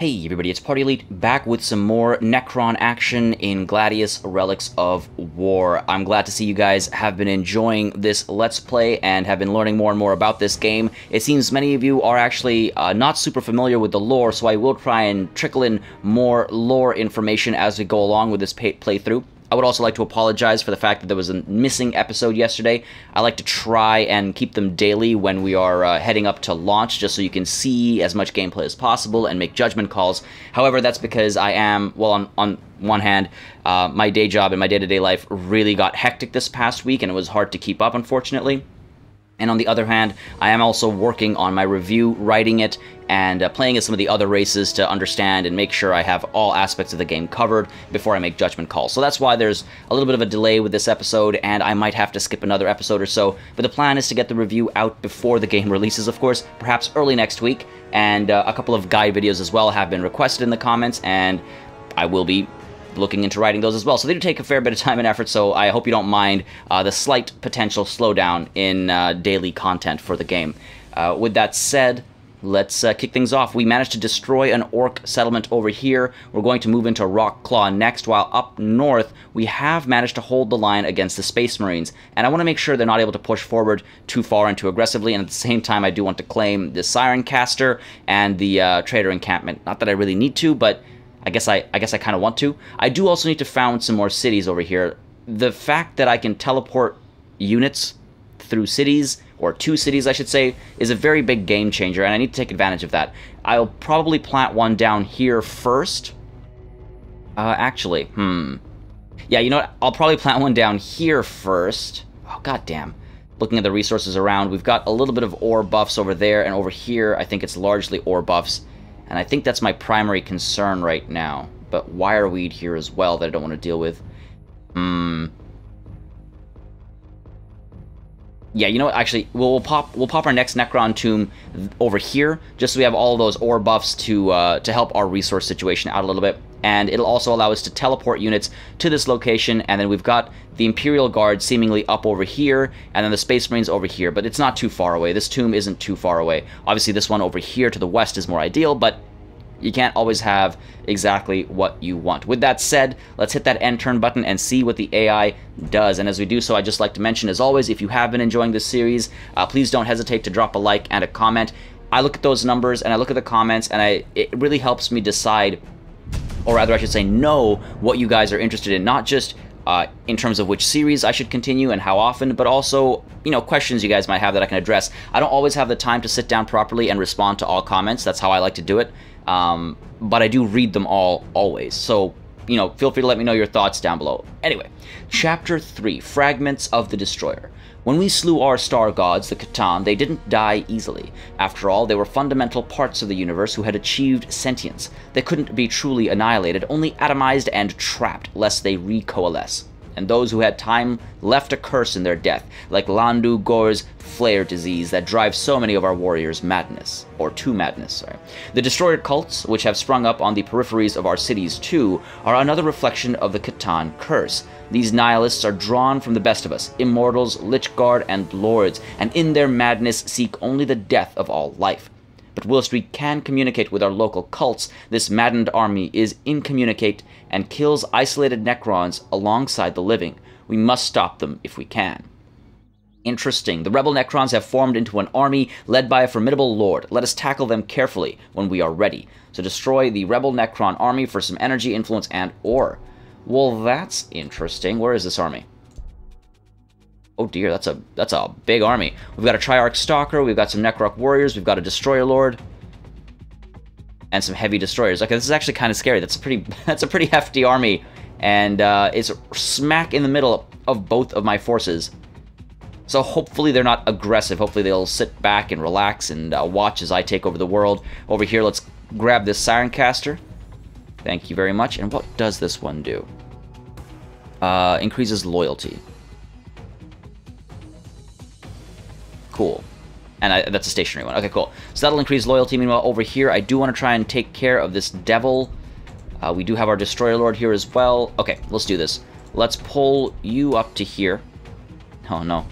Hey everybody, it's Party Elite back with some more Necron action in Gladius, Relics of War. I'm glad to see you guys have been enjoying this Let's Play and have been learning more and more about this game. It seems many of you are actually not super familiar with the lore, so I will try and trickle in more lore information as we go along with this playthrough. I would also like to apologize for the fact that there was a missing episode yesterday. I like to try and keep them daily when we are heading up to launch, just so you can see as much gameplay as possible and make judgment calls. However, that's because I am, well, on one hand, my day job and my day-to-day life really got hectic this past week, and it was hard to keep up, unfortunately. And on the other hand, I am also working on my review, writing it, and playing as some of the other races to understand and make sure I have all aspects of the game covered before I make judgment calls. So that's why there's a little bit of a delay with this episode, and I might have to skip another episode or so. But the plan is to get the review out before the game releases, of course, perhaps early next week. And a couple of guide videos as well have been requested in the comments, and I will be looking into writing those as well. So they do take a fair bit of time and effort, so I hope you don't mind the slight potential slowdown in daily content for the game. With that said, let's kick things off. We managed to destroy an Ork settlement over here. We're going to move into Rockclaw next, while up north we have managed to hold the line against the Space Marines. And I want to make sure they're not able to push forward too far and too aggressively, and at the same time I do want to claim the Siren Caster and the Trader Encampment. Not that I really need to, but I guess I kind of want to. I do also need to found some more cities over here. The fact that I can teleport units through cities, or to cities I should say, is a very big game changer, and I need to take advantage of that. I'll probably plant one down here first. Actually, yeah, you know what? I'll probably plant one down here first. Oh, goddamn. Looking at the resources around, we've got a little bit of ore buffs over there, and over here I think it's largely ore buffs. And I think that's my primary concern right now. But wireweed here as well that I don't want to deal with. Yeah, you know what? Actually, we'll pop our next Necron tomb over here, just so we have all of those ore buffs to help our resource situation out a little bit. And it'll also allow us to teleport units to this location, and then we've got the Imperial Guard seemingly up over here, and then the Space Marines over here, but it's not too far away. This tomb isn't too far away. Obviously, this one over here to the west is more ideal, but you can't always have exactly what you want. With that said, let's hit that end turn button and see what the AI does. And as we do so, I'd just like to mention, as always, if you have been enjoying this series, please don't hesitate to drop a like and a comment. I look at those numbers, and I look at the comments, and it really helps me decide, or rather I should say know, what you guys are interested in, not just in terms of which series I should continue and how often, but also, you know, questions you guys might have that I can address. I don't always have the time to sit down properly and respond to all comments. That's how I like to do it. But I do read them all, always. So, you know, feel free to let me know your thoughts down below. Anyway, Chapter 3, Fragments of the Destroyer. When we slew our star gods, the C'tan, they didn't die easily. After all, they were fundamental parts of the universe who had achieved sentience. They couldn't be truly annihilated, only atomized and trapped, lest they recoalesce. And those who had time left a curse in their death, like Landu Gor's flare disease that drives so many of our warriors madness, or to madness, sorry. The destroyer cults, which have sprung up on the peripheries of our cities too, are another reflection of the C'tan curse. These nihilists are drawn from the best of us, immortals, Lich Guard, and lords, and in their madness seek only the death of all life. But whilst we can communicate with our local cults, this maddened army is incommunicate and kills isolated Necrons alongside the living. We must stop them if we can. Interesting. The rebel Necrons have formed into an army led by a formidable lord. Let us tackle them carefully when we are ready. So destroy the rebel Necron army for some energy, influence, and ore. Well, that's interesting. Where is this army? Oh dear, that's a big army. We've got a Triarch Stalker, we've got some Necroc Warriors, we've got a Destroyer Lord, and some heavy destroyers. Okay, this is actually kind of scary. That's a pretty hefty army, and it's smack in the middle of both of my forces. So hopefully they're not aggressive. Hopefully they'll sit back and relax and watch as I take over the world. Over here, let's grab this Siren Caster. Thank you very much. And what does this one do? Increases loyalty. Cool. And that's a stationary one. Okay, cool. So that'll increase loyalty. Meanwhile, over here, I do want to try and take care of this devil. We do have our Destroyer Lord here as well. Okay, let's do this. Let's pull you up to here. Oh, no.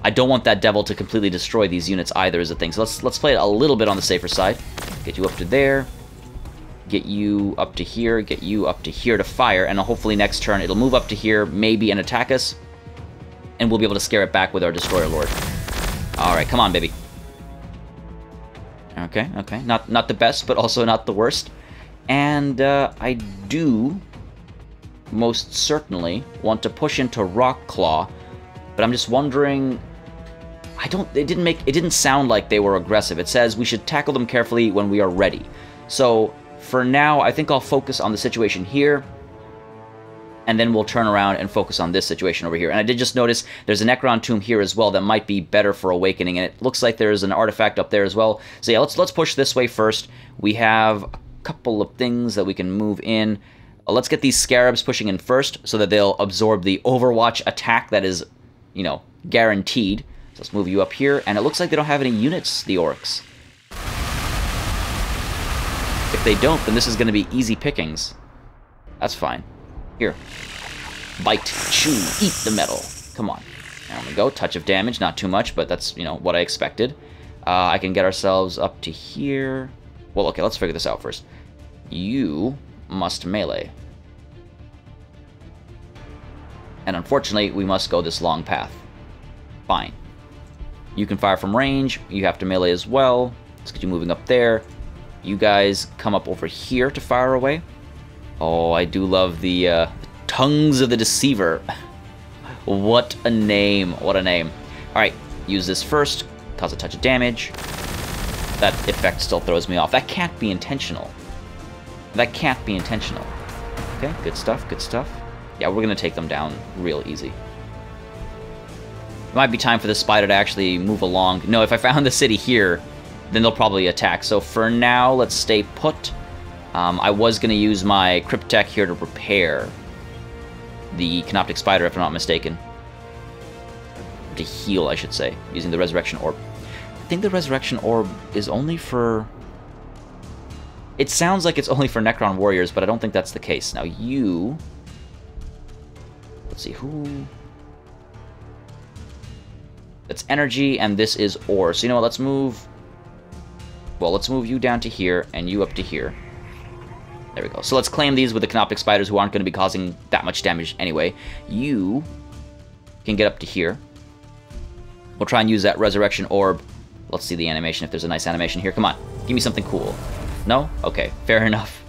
I don't want that devil to completely destroy these units either is a thing. So let's play it a little bit on the safer side. Get you up to there. Get you up to here. Get you up to here to fire. And hopefully next turn it'll move up to here, maybe, and attack us. And we'll be able to scare it back with our Destroyer Lord. Alright, come on, baby. Okay, okay. Not the best, but also not the worst. And I do most certainly want to push into Rock Claw, but I'm just wondering. It didn't sound like they were aggressive. It says we should tackle them carefully when we are ready. So for now, I think I'll focus on the situation here, and then we'll turn around and focus on this situation over here. And I did just notice there's a Necron tomb here as well that might be better for awakening, and it looks like there's an artifact up there as well. So yeah, let's push this way first. We have a couple of things that we can move in. Let's get these scarabs pushing in first so that they'll absorb the Overwatch attack that is, you know, guaranteed. So let's move you up here, and it looks like they don't have any units, the Orks. If they don't, then this is going to be easy pickings. That's fine. Here. Bite, chew, eat the metal. Come on. There we go. Touch of damage, not too much, but that's, you know, what I expected. I can get ourselves up to here. Well, okay, let's figure this out first. You must melee. And unfortunately, we must go this long path. Fine. You can fire from range. You have to melee as well. Let's get you moving up there. You guys come up over here to fire away. Oh, I do love the Tongues of the Deceiver. What a name. What a name. Alright, use this first. Cause a touch of damage. That effect still throws me off. That can't be intentional. That can't be intentional. Okay, good stuff, good stuff. Yeah, we're going to take them down real easy. It might be time for the spider to actually move along. No, if I found the city here, then they'll probably attack. So for now, let's stay put. I was going to use my Cryptek here to repair the Canoptic Spider, if I'm not mistaken. To heal, I should say, using the Resurrection Orb. I think the Resurrection Orb is only for... It sounds like it's only for Necron warriors, but I don't think that's the case. Now you... Let's see, who... That's energy, and this is ore. So you know what, let's move... Well, let's move you down to here, and you up to here. There we go. So let's claim these with the Canoptic Spiders, who aren't going to be causing that much damage anyway. You can get up to here. We'll try and use that Resurrection Orb. Let's see the animation, if there's a nice animation here. Come on, give me something cool. No? Okay, fair enough.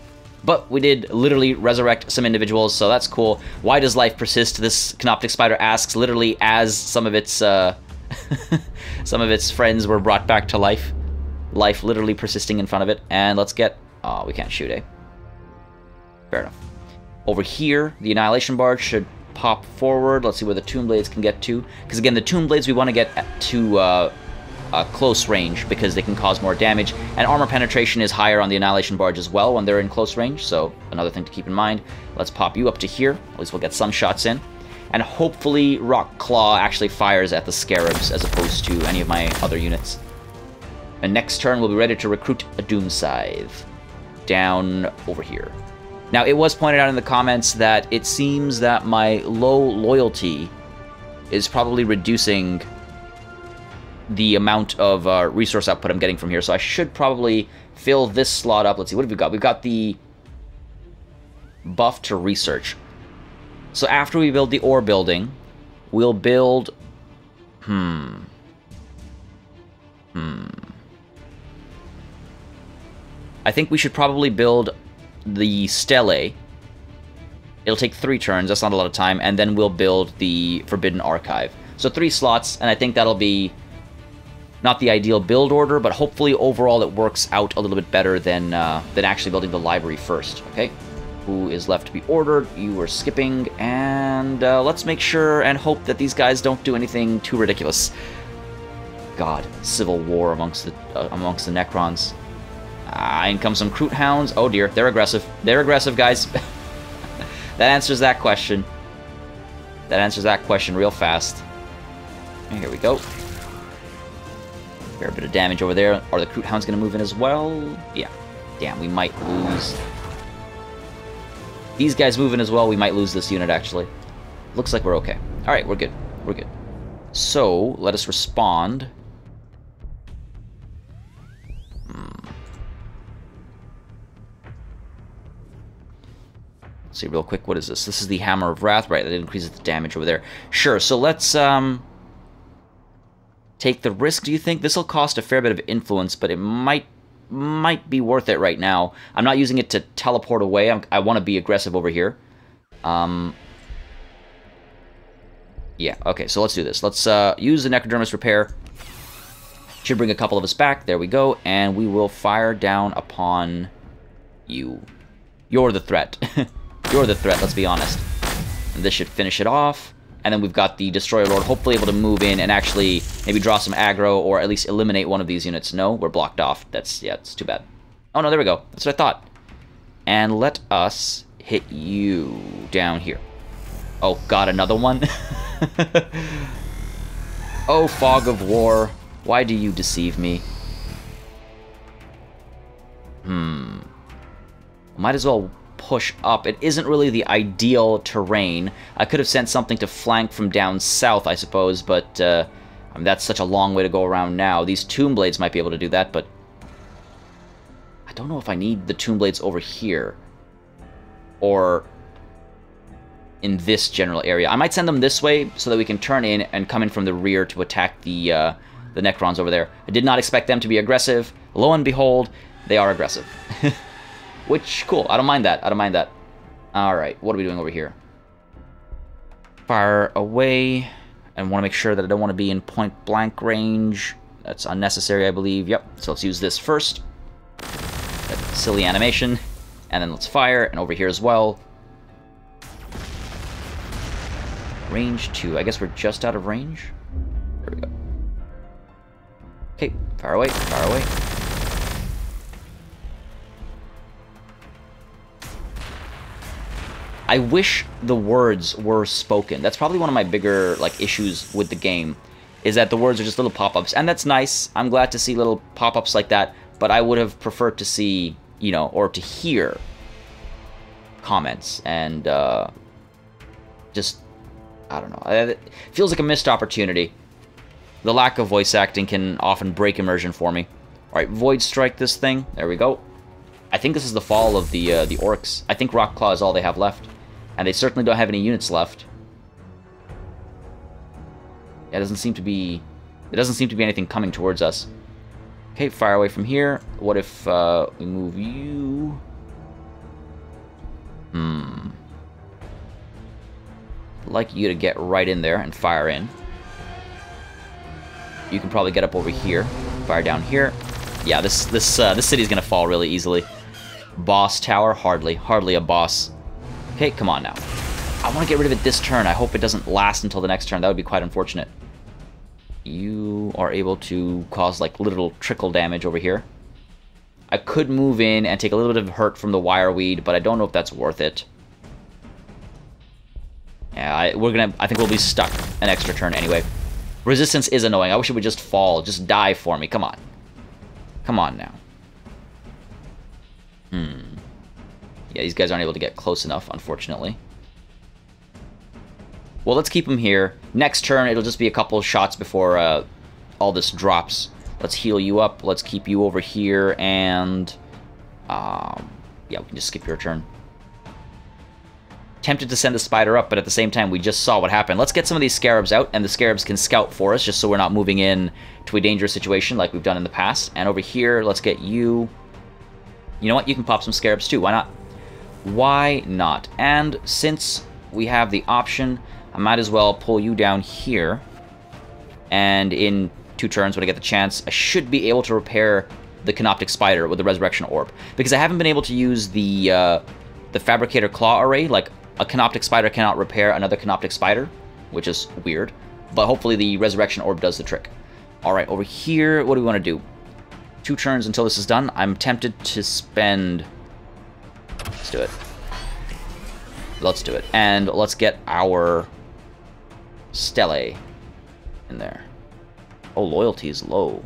But we did literally resurrect some individuals, so that's cool. Why does life persist? This Canoptic Spider asks, literally as some of its some of its friends were brought back to life. Life literally persisting in front of it. And let's get... Oh, we can't shoot, eh? Fair enough. Over here, the Annihilation Barge should pop forward. Let's see where the Tomb Blades can get to. Because again, the Tomb Blades we want to get to close range because they can cause more damage. And armor penetration is higher on the Annihilation Barge as well when they're in close range. So another thing to keep in mind. Let's pop you up to here. At least we'll get some shots in. And hopefully Rock Claw actually fires at the Scarabs as opposed to any of my other units. And next turn we'll be ready to recruit a Doom Scythe down over here. Now, it was pointed out in the comments that it seems that my low loyalty is probably reducing the amount of resource output I'm getting from here. So I should probably fill this slot up. Let's see, what have we got? We've got the buff to research. So after we build the ore building, we'll build... I think we should probably build the Stele. It'll take 3 turns, that's not a lot of time, and then we'll build the Forbidden Archive. So 3 slots, and I think that'll be not the ideal build order, but hopefully overall it works out a little bit better than actually building the library first, okay? Who is left to be ordered? You were skipping, and let's make sure and hope that these guys don't do anything too ridiculous. God, civil war amongst the Necrons. In comes some Kroot Hounds. Oh dear, they're aggressive. They're aggressive, guys. That answers that question. That answers that question real fast. And here we go. Fair bit of damage over there. Are the Kroot Hounds going to move in as well? Yeah. Damn, we might lose. These guys move in as well. We might lose this unit, actually. Looks like we're okay. Alright, we're good. We're good. So, let us respond. Let's see real quick, what is this? This is the Hammer of Wrath, right? That increases the damage over there. Sure, so let's take the risk, do you think? This will cost a fair bit of influence, but it might be worth it right now. I'm not using it to teleport away. I want to be aggressive over here. Yeah, okay, so let's do this. Let's use the Necrodermis Repair. Should bring a couple of us back. There we go. And we will fire down upon you. You're the threat. You're the threat, let's be honest. And this should finish it off. And then we've got the Destroyer Lord hopefully able to move in and actually maybe draw some aggro or at least eliminate one of these units. No, we're blocked off. Yeah, it's too bad. Oh, no, there we go. That's what I thought. And let us hit you down here. Oh, God, another one? Oh, Fog of War. Why do you deceive me? Might as well push up. It isn't really the ideal terrain. I could have sent something to flank from down south, I suppose, but I mean, that's such a long way to go around now. These Tomb Blades might be able to do that, but I don't know if I need the Tomb Blades over here or in this general area. I might send them this way so that we can turn in and come in from the rear to attack the Necrons over there. I did not expect them to be aggressive. Lo and behold, they are aggressive. Which, cool. I don't mind that. I don't mind that. Alright, what are we doing over here? Fire away. And want to make sure that I don't want to be in point-blank range. That's unnecessary, I believe. Yep, so let's use this first. That silly animation. And then let's fire, and over here as well. Range 2. I guess we're just out of range. There we go. Okay, fire away, fire away. I wish the words were spoken. That's probably one of my bigger issues with the game, is that the words are just little pop-ups. And that's nice. I'm glad to see little pop-ups like that, but I would have preferred to see, or to hear comments and just, I don't know. It feels like a missed opportunity. The lack of voice acting can often break immersion for me. Alright, Void Strike this thing. There we go. I think this is the fall of the Orks. I think Rockclaw is all they have left. And they certainly don't have any units left. It doesn't seem to be anything coming towards us. Okay, fire away from here. What if we move you? I'd like you to get right in there and fire in. You can probably get up over here. Fire down here. Yeah, this city's gonna fall really easily. Boss tower, hardly a boss. Okay, come on now. I want to get rid of it this turn. I hope it doesn't last until the next turn. That would be quite unfortunate. You are able to cause little trickle damage over here. I could move in and take a little bit of hurt from the Wireweed, but I don't know if that's worth it. Yeah, I think we'll be stuck an extra turn anyway. Resistance is annoying. I wish it would just fall. Just die for me. Come on. Come on now. Yeah, these guys aren't able to get close enough, unfortunately. Well, let's keep them here. Next turn, it'll just be a couple of shots before all this drops. Let's heal you up. Let's keep you over here, and yeah, we can just skip your turn. Tempted to send the spider up, but at the same time, we just saw what happened. Let's get some of these scarabs out, and the scarabs can scout for us, just so we're not moving in to a dangerous situation like we've done in the past. And over here, let's get you. You know what? You can pop some scarabs too. Why not? Why not? And since we have the option, I might as well pull you down here. And in 2 turns, when I get the chance, I should be able to repair the Canoptic Spider with the Resurrection Orb. Because I haven't been able to use the Fabricator Claw Array. Like, a Canoptic Spider cannot repair another Canoptic Spider, which is weird. But hopefully the Resurrection Orb does the trick. Alright, over here, what do we want to do? 2 turns until this is done. I'm tempted to spend... Let's do it. Let's do it. And let's get our Stele in there. Oh, loyalty is low.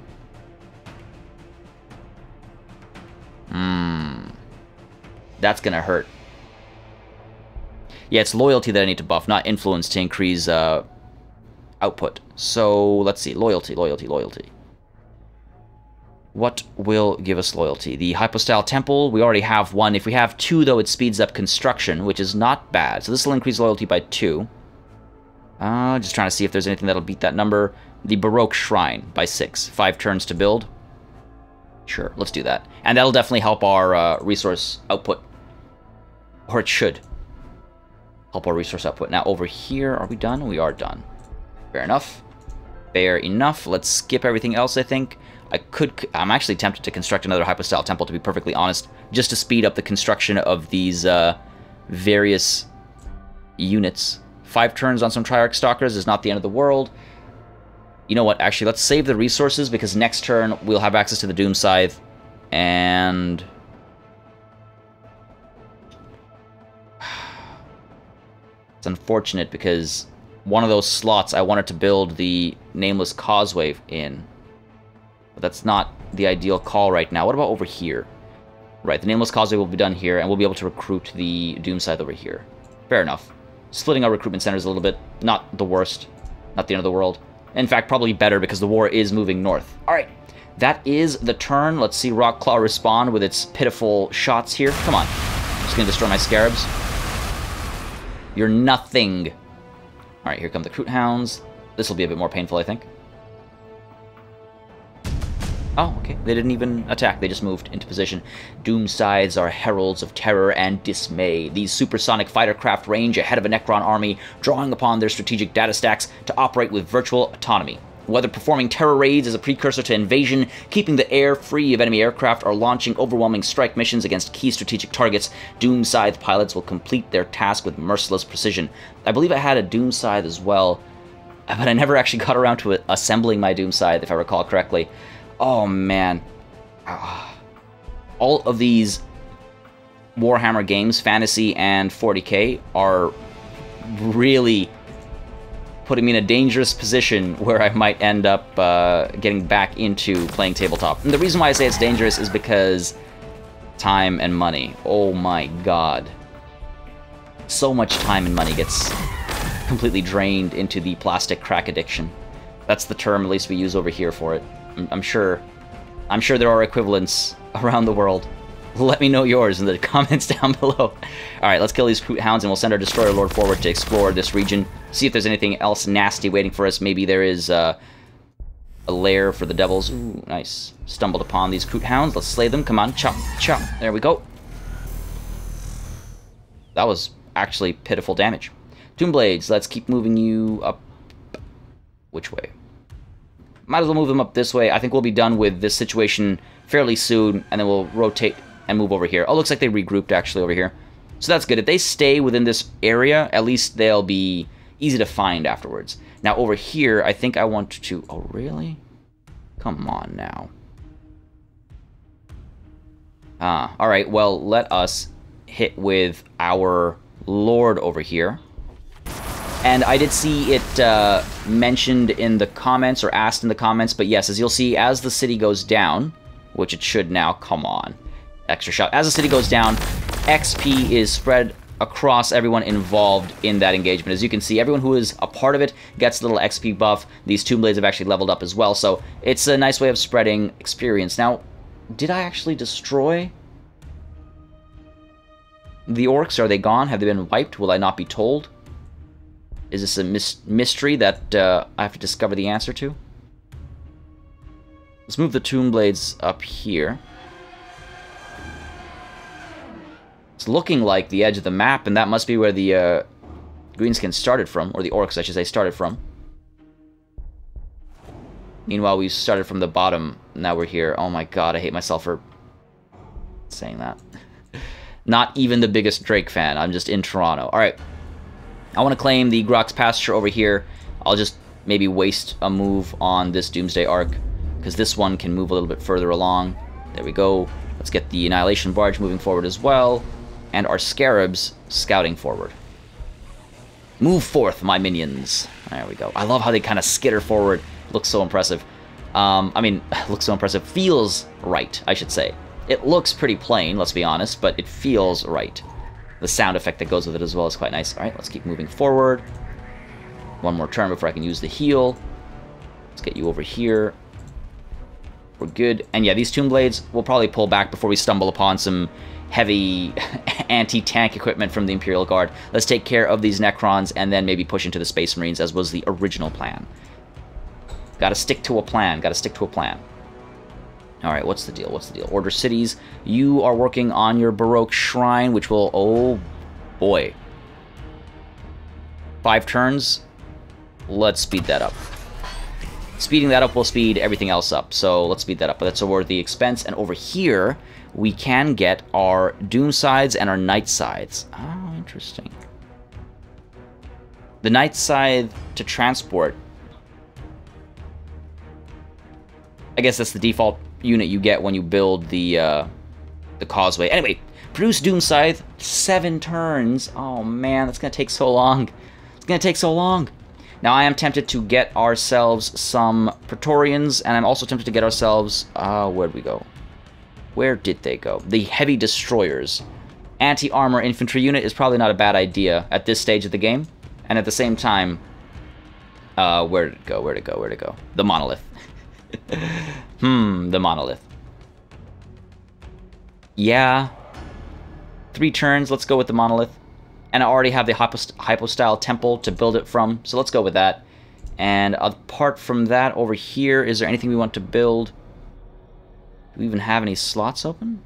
That's gonna hurt. Yeah, it's loyalty that I need to buff, not influence to increase output. So, let's see. Loyalty, loyalty, loyalty. What will give us loyalty? The Hypostyle Temple, we already have one. If we have 2, though, it speeds up construction, which is not bad. So this will increase loyalty by 2. Just trying to see if there's anything that'll beat that number. The Baroque Shrine by 6. 5 turns to build. Sure, let's do that. And that'll definitely help our resource output. Or it should help our resource output. Now, over here, are we done? We are done. Fair enough. Fair enough. Let's skip everything else, I think. I'm actually tempted to construct another Hypostyle Temple, to be perfectly honest, just to speed up the construction of these various units. 5 turns on some Triarch Stalkers is not the end of the world. You know what, actually, let's save the resources, because next turn we'll have access to the Doom Scythe, and... it's unfortunate, because one of those slots I wanted to build the Nameless Causeway in. But that's not the ideal call right now. What about over here? Right, the Nameless Causeway will be done here, and we'll be able to recruit the Doom Scythe over here. Fair enough. Splitting our recruitment centers a little bit. Not the worst. Not the end of the world. In fact, probably better, because the war is moving north. Alright, that is the turn. Let's see Rockclaw respond with its pitiful shots here. Come on. I'm just going to destroy my Scarabs. You're nothing. Alright, here come the Croot Hounds. This will be a bit more painful, I think. Oh, okay. They didn't even attack. They just moved into position. Doom Scythes are heralds of terror and dismay. These supersonic fighter craft range ahead of a Necron army, drawing upon their strategic data stacks to operate with virtual autonomy. Whether performing terror raids as a precursor to invasion, keeping the air free of enemy aircraft, or launching overwhelming strike missions against key strategic targets, Doom Scythe pilots will complete their task with merciless precision. I believe I had a Doom Scythe as well, but I never actually got around to assembling my Doom Scythe, if I recall correctly. Oh, man. All of these Warhammer games, Fantasy and 40K, are really putting me in a dangerous position where I might end up getting back into playing tabletop. And the reason why I say it's dangerous is because time and money. Oh my god. So much time and money gets completely drained into the plastic crack addiction. That's the term, at least we use over here for it. I'm sure there are equivalents around the world. Let me know yours in the comments down below. Alright, let's kill these Croot Hounds, and we'll send our Destroyer Lord forward to explore this region. See if there's anything else nasty waiting for us. Maybe there is a lair for the devils. Ooh, nice. Stumbled upon these Croot Hounds. Let's slay them. Come on, chop, chop. There we go. That was actually pitiful damage. Tomb Blades, let's keep moving you up. Which way? Might as well move them up this way. I think we'll be done with this situation fairly soon, and then we'll rotate and move over here. Oh, looks like they regrouped actually over here. So that's good. If they stay within this area, at least they'll be easy to find afterwards. Now over here, I think I want to... Oh, really? Come on now. Alright, well, let us hit with our Lord over here. And I did see it mentioned in the comments, or asked in the comments, but yes, as you'll see, as the city goes down, which it should now, come on, extra shot. As the city goes down, XP is spread across everyone involved in that engagement. As you can see, everyone who is a part of it gets a little XP buff. These Tomb Blades have actually leveled up as well, so it's a nice way of spreading experience. Now, did I actually destroy the Orks? Are they gone? Have they been wiped? Will I not be told? Is this a mystery that I have to discover the answer to? Let's move the Tomb Blades up here. It's looking like the edge of the map, and that must be where the Greenskins started from, or the Orks, I should say, started from. Meanwhile, we started from the bottom, now we're here. Oh my god, I hate myself for saying that. Not even the biggest Drake fan, I'm just in Toronto. Alright. I want to claim the Grok's Pasture over here. I'll just maybe waste a move on this Doomsday Arc, because this one can move a little bit further along. There we go. Let's get the Annihilation Barge moving forward as well, and our Scarabs scouting forward. Move forth, my minions. There we go. I love how they kind of skitter forward. Looks so impressive. I mean, looks so impressive. Feels right, I should say. It looks pretty plain, let's be honest, but it feels right. The sound effect that goes with it as well is quite nice. Alright, let's keep moving forward. One more turn before I can use the heal. Let's get you over here. We're good. And yeah, these Tomb Blades will probably pull back before we stumble upon some heavy anti-tank equipment from the Imperial Guard. Let's take care of these Necrons and then maybe push into the Space Marines, as was the original plan. Gotta stick to a plan. Gotta stick to a plan. Alright, what's the deal? What's the deal? Order cities. You are working on your Baroque Shrine, which will... Oh, boy. 5 turns. Let's speed that up. Speeding that up will speed everything else up, so let's speed that up. But that's a worthy expense. And over here, we can get our Doom Sides and our Night Sides. Oh, interesting. The Night Side to transport. I guess that's the default unit you get when you build the causeway. Anyway, produce Doom Scythe. 7 turns. Oh, man, that's going to take so long. It's going to take so long. Now, I am tempted to get ourselves some Praetorians, and I'm also tempted to get ourselves... where'd we go? Where did they go? The Heavy Destroyers. Anti-armor infantry unit is probably not a bad idea at this stage of the game. And at the same time... where'd it go? Where'd it go? Where'd it go? The Monolith. The Monolith. Yeah. 3 turns, let's go with the Monolith. And I already have the Hypostyle Temple to build it from, so let's go with that. And apart from that, over here, is there anything we want to build? Do we even have any slots open?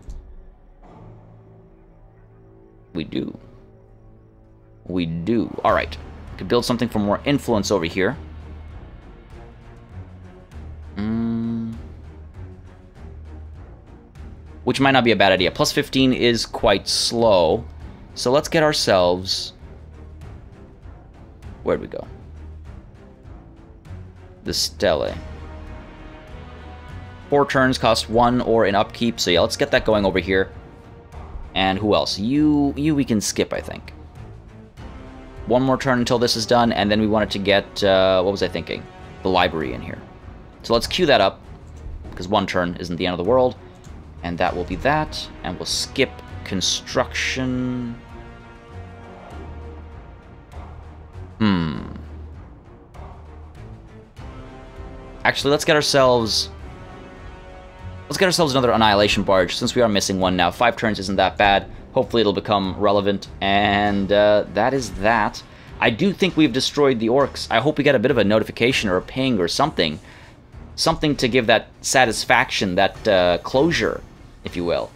We do. We do. Alright. We could build something for more influence over here. Which might not be a bad idea. Plus 15 is quite slow. So let's get ourselves... Where'd we go? The Stele. 4 turns cost 1 or in upkeep. So yeah, let's get that going over here. And who else? You we can skip, I think. 1 more turn until this is done. And then we wanted to get... what was I thinking? The library in here. So let's queue that up. Because 1 turn isn't the end of the world. And that will be that. And we'll skip construction. Actually, let's get ourselves another Annihilation Barge, since we are missing 1 now. 5 turns isn't that bad. Hopefully it'll become relevant. And that is that. I do think we've destroyed the Orks. I hope we get a bit of a notification or a ping or something. Something to give that satisfaction, that closure, if you will.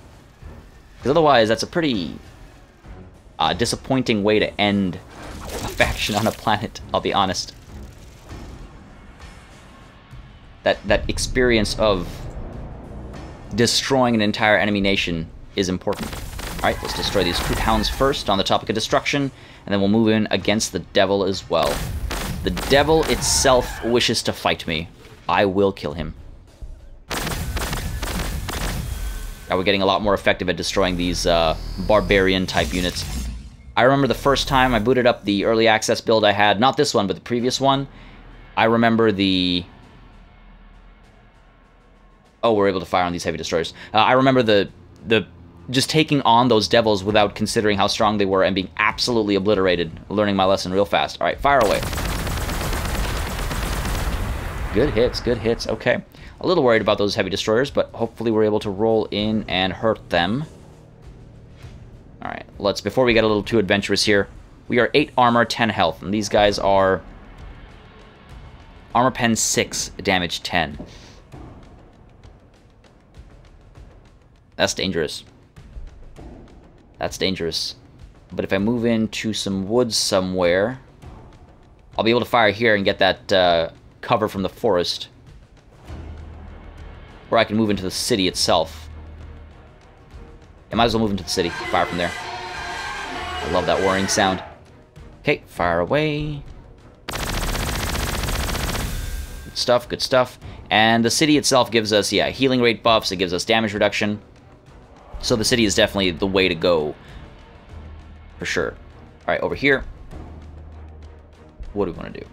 Because otherwise, that's a pretty disappointing way to end a faction on a planet, I'll be honest. That experience of destroying an entire enemy nation is important. Alright, let's destroy these Fruit Hounds first on the topic of destruction, and then we'll move in against the Devil as well. The Devil itself wishes to fight me. I will kill him. Now we're getting a lot more effective at destroying these barbarian-type units. I remember the first time I booted up the early access build I had, not this one, but the previous one. I remember the... Oh, we're able to fire on these heavy destroyers. I remember the just taking on those devils without considering how strong they were and being absolutely obliterated, learning my lesson real fast. All right, fire away. Good hits, good hits. Okay. A little worried about those heavy destroyers, but hopefully we're able to roll in and hurt them. All right, let's, before we get a little too adventurous here, we are 8 armor, 10 health, and these guys are armor pen 6, damage 10. That's dangerous. That's dangerous. But if I move into some woods somewhere, I'll be able to fire here and get that cover from the forest. Or I can move into the city itself. I might as well move into the city. Fire from there. I love that whirring sound. Okay, fire away. Good stuff, good stuff. And the city itself gives us, yeah, healing rate buffs. It gives us damage reduction. So the city is definitely the way to go. For sure. Alright, over here. What do we want to do?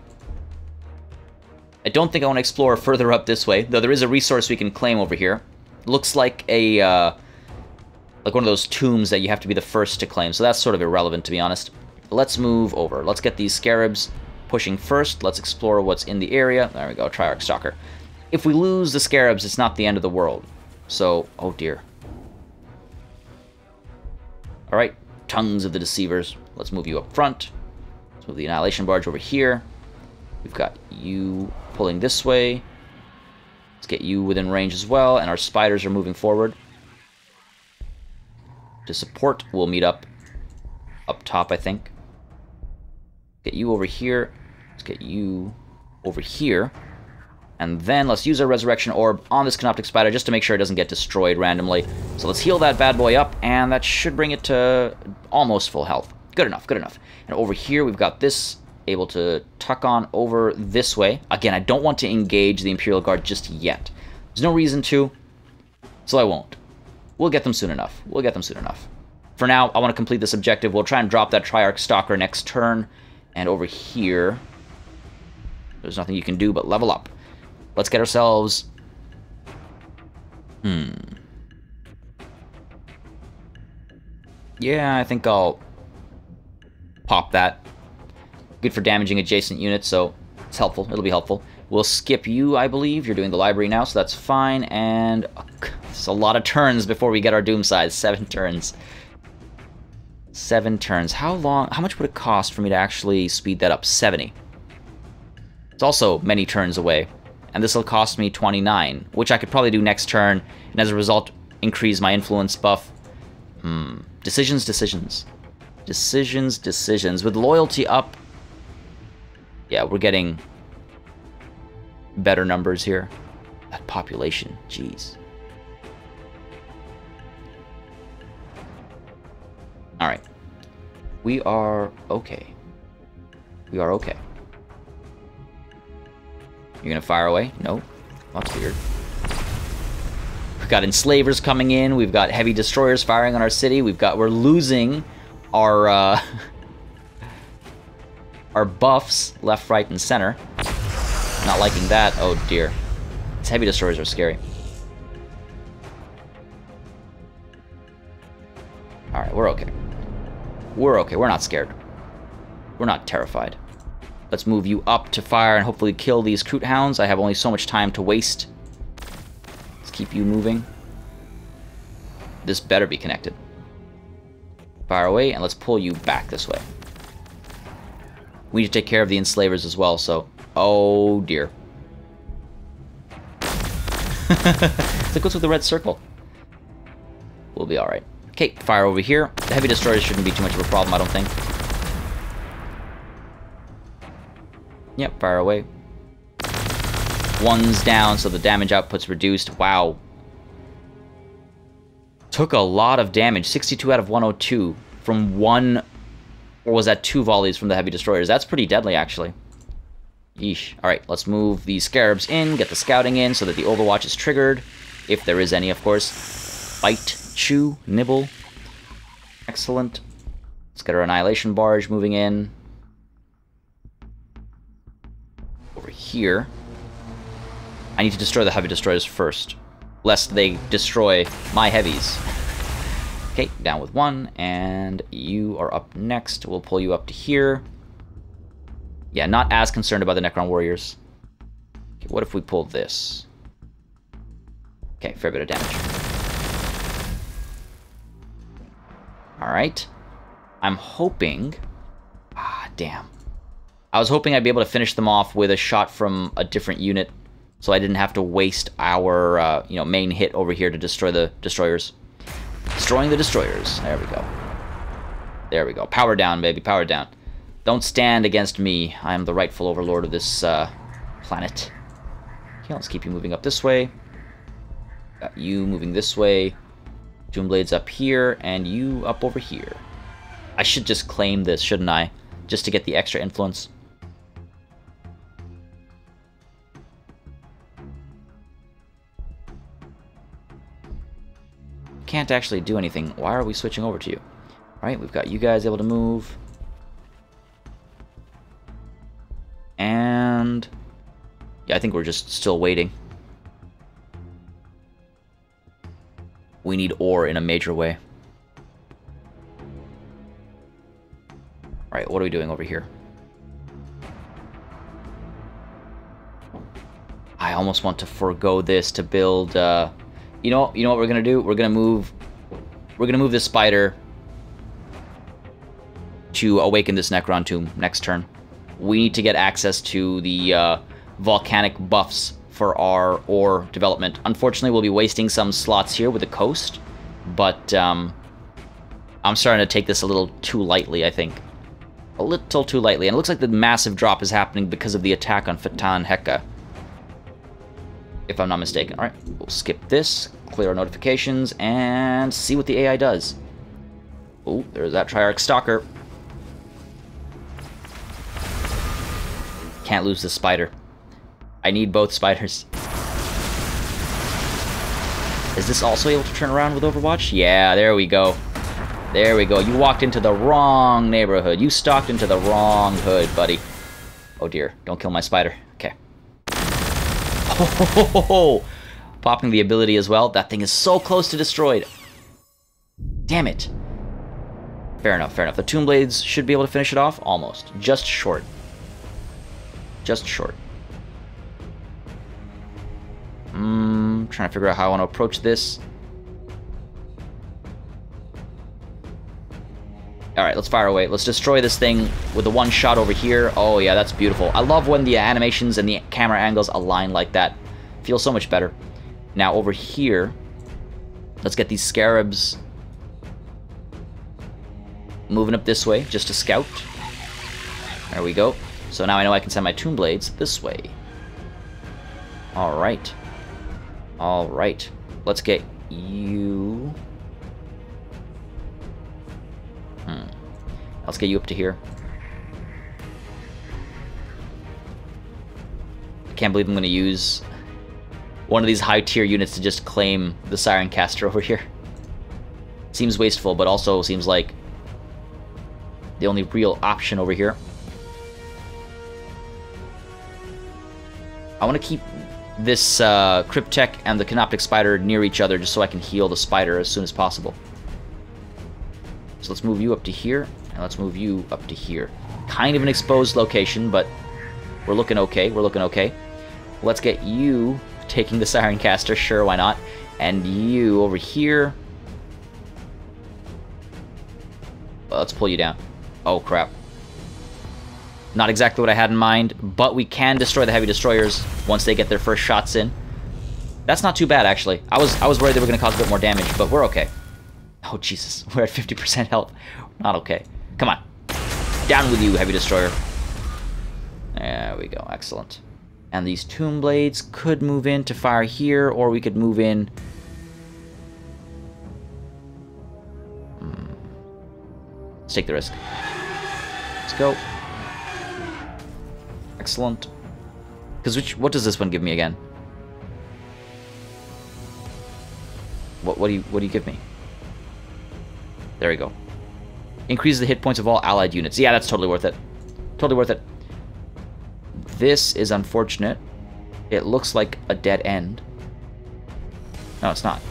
I don't think I want to explore further up this way, though there is a resource we can claim over here. Looks like a, like one of those tombs that you have to be the first to claim, so that's sort of irrelevant, to be honest. Let's move over. Let's get these scarabs. pushing first. Let's explore what's in the area. There we go, Triarch Stalker. If we lose the Scarabs, it's not the end of the world. So, oh dear. Alright, Tongues of the Deceivers. Let's move you up front. Let's move the Annihilation Barge over here. We've got you pulling this way. Let's get you within range as well, and our spiders are moving forward. To support, we'll meet up top, I think. Get you over here. Let's get you over here. And then let's use our Resurrection Orb on this Canoptic Spider just to make sure it doesn't get destroyed randomly. So let's heal that bad boy up, and that should bring it to almost full health. Good enough, good enough. And over here, we've got this able to tuck on over this way. Again, I don't want to engage the Imperial Guard just yet. There's no reason to, so I won't. We'll get them soon enough. We'll get them soon enough. For now, I want to complete this objective. We'll try and drop that Triarch Stalker next turn. And over here, there's nothing you can do but level up. Let's get ourselves... Yeah, I think I'll pop that. Good for damaging adjacent units, so it's helpful. It'll be helpful. We'll skip you, I believe. You're doing the library now, so that's fine. And it's a lot of turns before we get our doom size. 7 turns. 7 turns. How much would it cost for me to actually speed that up? 70. It's also many turns away. And this will cost me 29, which I could probably do next turn, and as a result, increase my influence buff. Decisions. With loyalty up, yeah, we're getting better numbers here. That population, jeez. Alright. We are okay. We are okay. You're gonna fire away? No. That's weird. We've got enslavers coming in. We've got heavy destroyers firing on our city. We're losing our our buffs left, right, and center. Not liking that. Oh dear. These heavy destroyers are scary. Alright, we're okay. We're okay. We're not scared. We're not terrified. Let's move you up to fire and hopefully kill these Kroot Hounds. I have only so much time to waste. Let's keep you moving. This better be connected. Fire away, and let's pull you back this way. We need to take care of the enslavers as well, so... Oh, dear. Look what's with the red circle. We'll be alright. Okay, fire over here. The heavy destroyers shouldn't be too much of a problem, I don't think. Yep, fire away. One's down, so the damage output's reduced. Wow. Took a lot of damage. 62 out of 102 from one... Or was that 2 volleys from the heavy destroyers? That's pretty deadly, actually. Yeesh. Alright, let's move the Scarabs in, get the scouting in so that the Overwatch is triggered. If there is any, of course. Bite, chew, nibble. Excellent. Let's get our Annihilation Barge moving in. Over here. I need to destroy the heavy destroyers first, lest they destroy my heavies. Okay, down with 1, and you are up next. We'll pull you up to here. Yeah, not as concerned about the Necron warriors. Okay, what if we pull this? Okay, fair bit of damage. Alright. I'm hoping... Ah, damn. I was hoping I'd be able to finish them off with a shot from a different unit, so I didn't have to waste our, main hit over here to destroy the destroyers. Destroying the destroyers. There we go. There we go. Power down, baby. Power down. Don't stand against me. I am the rightful overlord of this planet. Okay, let's keep you moving up this way. Got you moving this way. Doomblades up here, and you up over here. I should just claim this, shouldn't I? Just to get the extra influence. Can't actually do anything. Why are we switching over to you? Alright, we've got you guys able to move. And... yeah, I think we're just still waiting. We need ore in a major way. Alright, what are we doing over here? almost want to forego this to build, you know what we're gonna do? We're gonna move this spider to awaken this Necron tomb next turn. We need to get access to the volcanic buffs for our ore development. Unfortunately, we'll be wasting some slots here with the coast, but I'm starting to take this a little too lightly, I think. A little too lightly. And it looks like the massive drop is happening because of the attack on Fatan Heka, if I'm not mistaken. Alright, we'll skip this, clear our notifications, and see what the AI does. Oh, there's that Triarch Stalker. Can't lose the spider. I need both spiders. Is this also able to turn around with Overwatch? Yeah, there we go. There we go. You walked into the wrong neighborhood. You stalked into the wrong hood, buddy. Oh dear, don't kill my spider. Okay. Oh, popping the ability as well. That thing is so close to destroyed. Damn it. Fair enough, fair enough. The Tomb Blades should be able to finish it off. Almost. Just short. Just short. Trying to figure out how I want to approach this. Alright, let's fire away. Let's destroy this thing with the one shot over here. Oh yeah, that's beautiful. I love when the animations and the camera angles align like that. Feels so much better. Now over here, let's get these scarabs moving up this way, just to scout. There we go. So now I know I can send my Tomb Blades this way. Alright. Alright. Let's get you... Let's get you up to here. I can't believe I'm going to use one of these high-tier units to just claim the Siren Caster over here. Seems wasteful, but also seems like the only real option over here. I want to keep this Cryptek and the Canoptic Spider near each other just so I can heal the spider as soon as possible. So let's move you up to here, and let's move you up to here. Kind of an exposed location, but we're looking okay. We're looking okay. Let's get you taking the Siren Caster. Sure, why not? And you over here. Well, let's pull you down. Oh, crap. Not exactly what I had in mind, but we can destroy the heavy destroyers once they get their first shots in. That's not too bad, actually. I was worried they were going to cause a bit more damage, but we're okay. Oh, Jesus. We're at 50% health. Not okay. Come on. Down with you, heavy destroyer. There we go. Excellent. And these Tomb Blades could move in to fire here, or we could move in... Let's take the risk. Let's go. Excellent. Because what does this one give me again? What do you give me? There we go. Increases the hit points of all allied units. Yeah, that's totally worth it. Totally worth it. This is unfortunate. It looks like a dead end. No, it's not.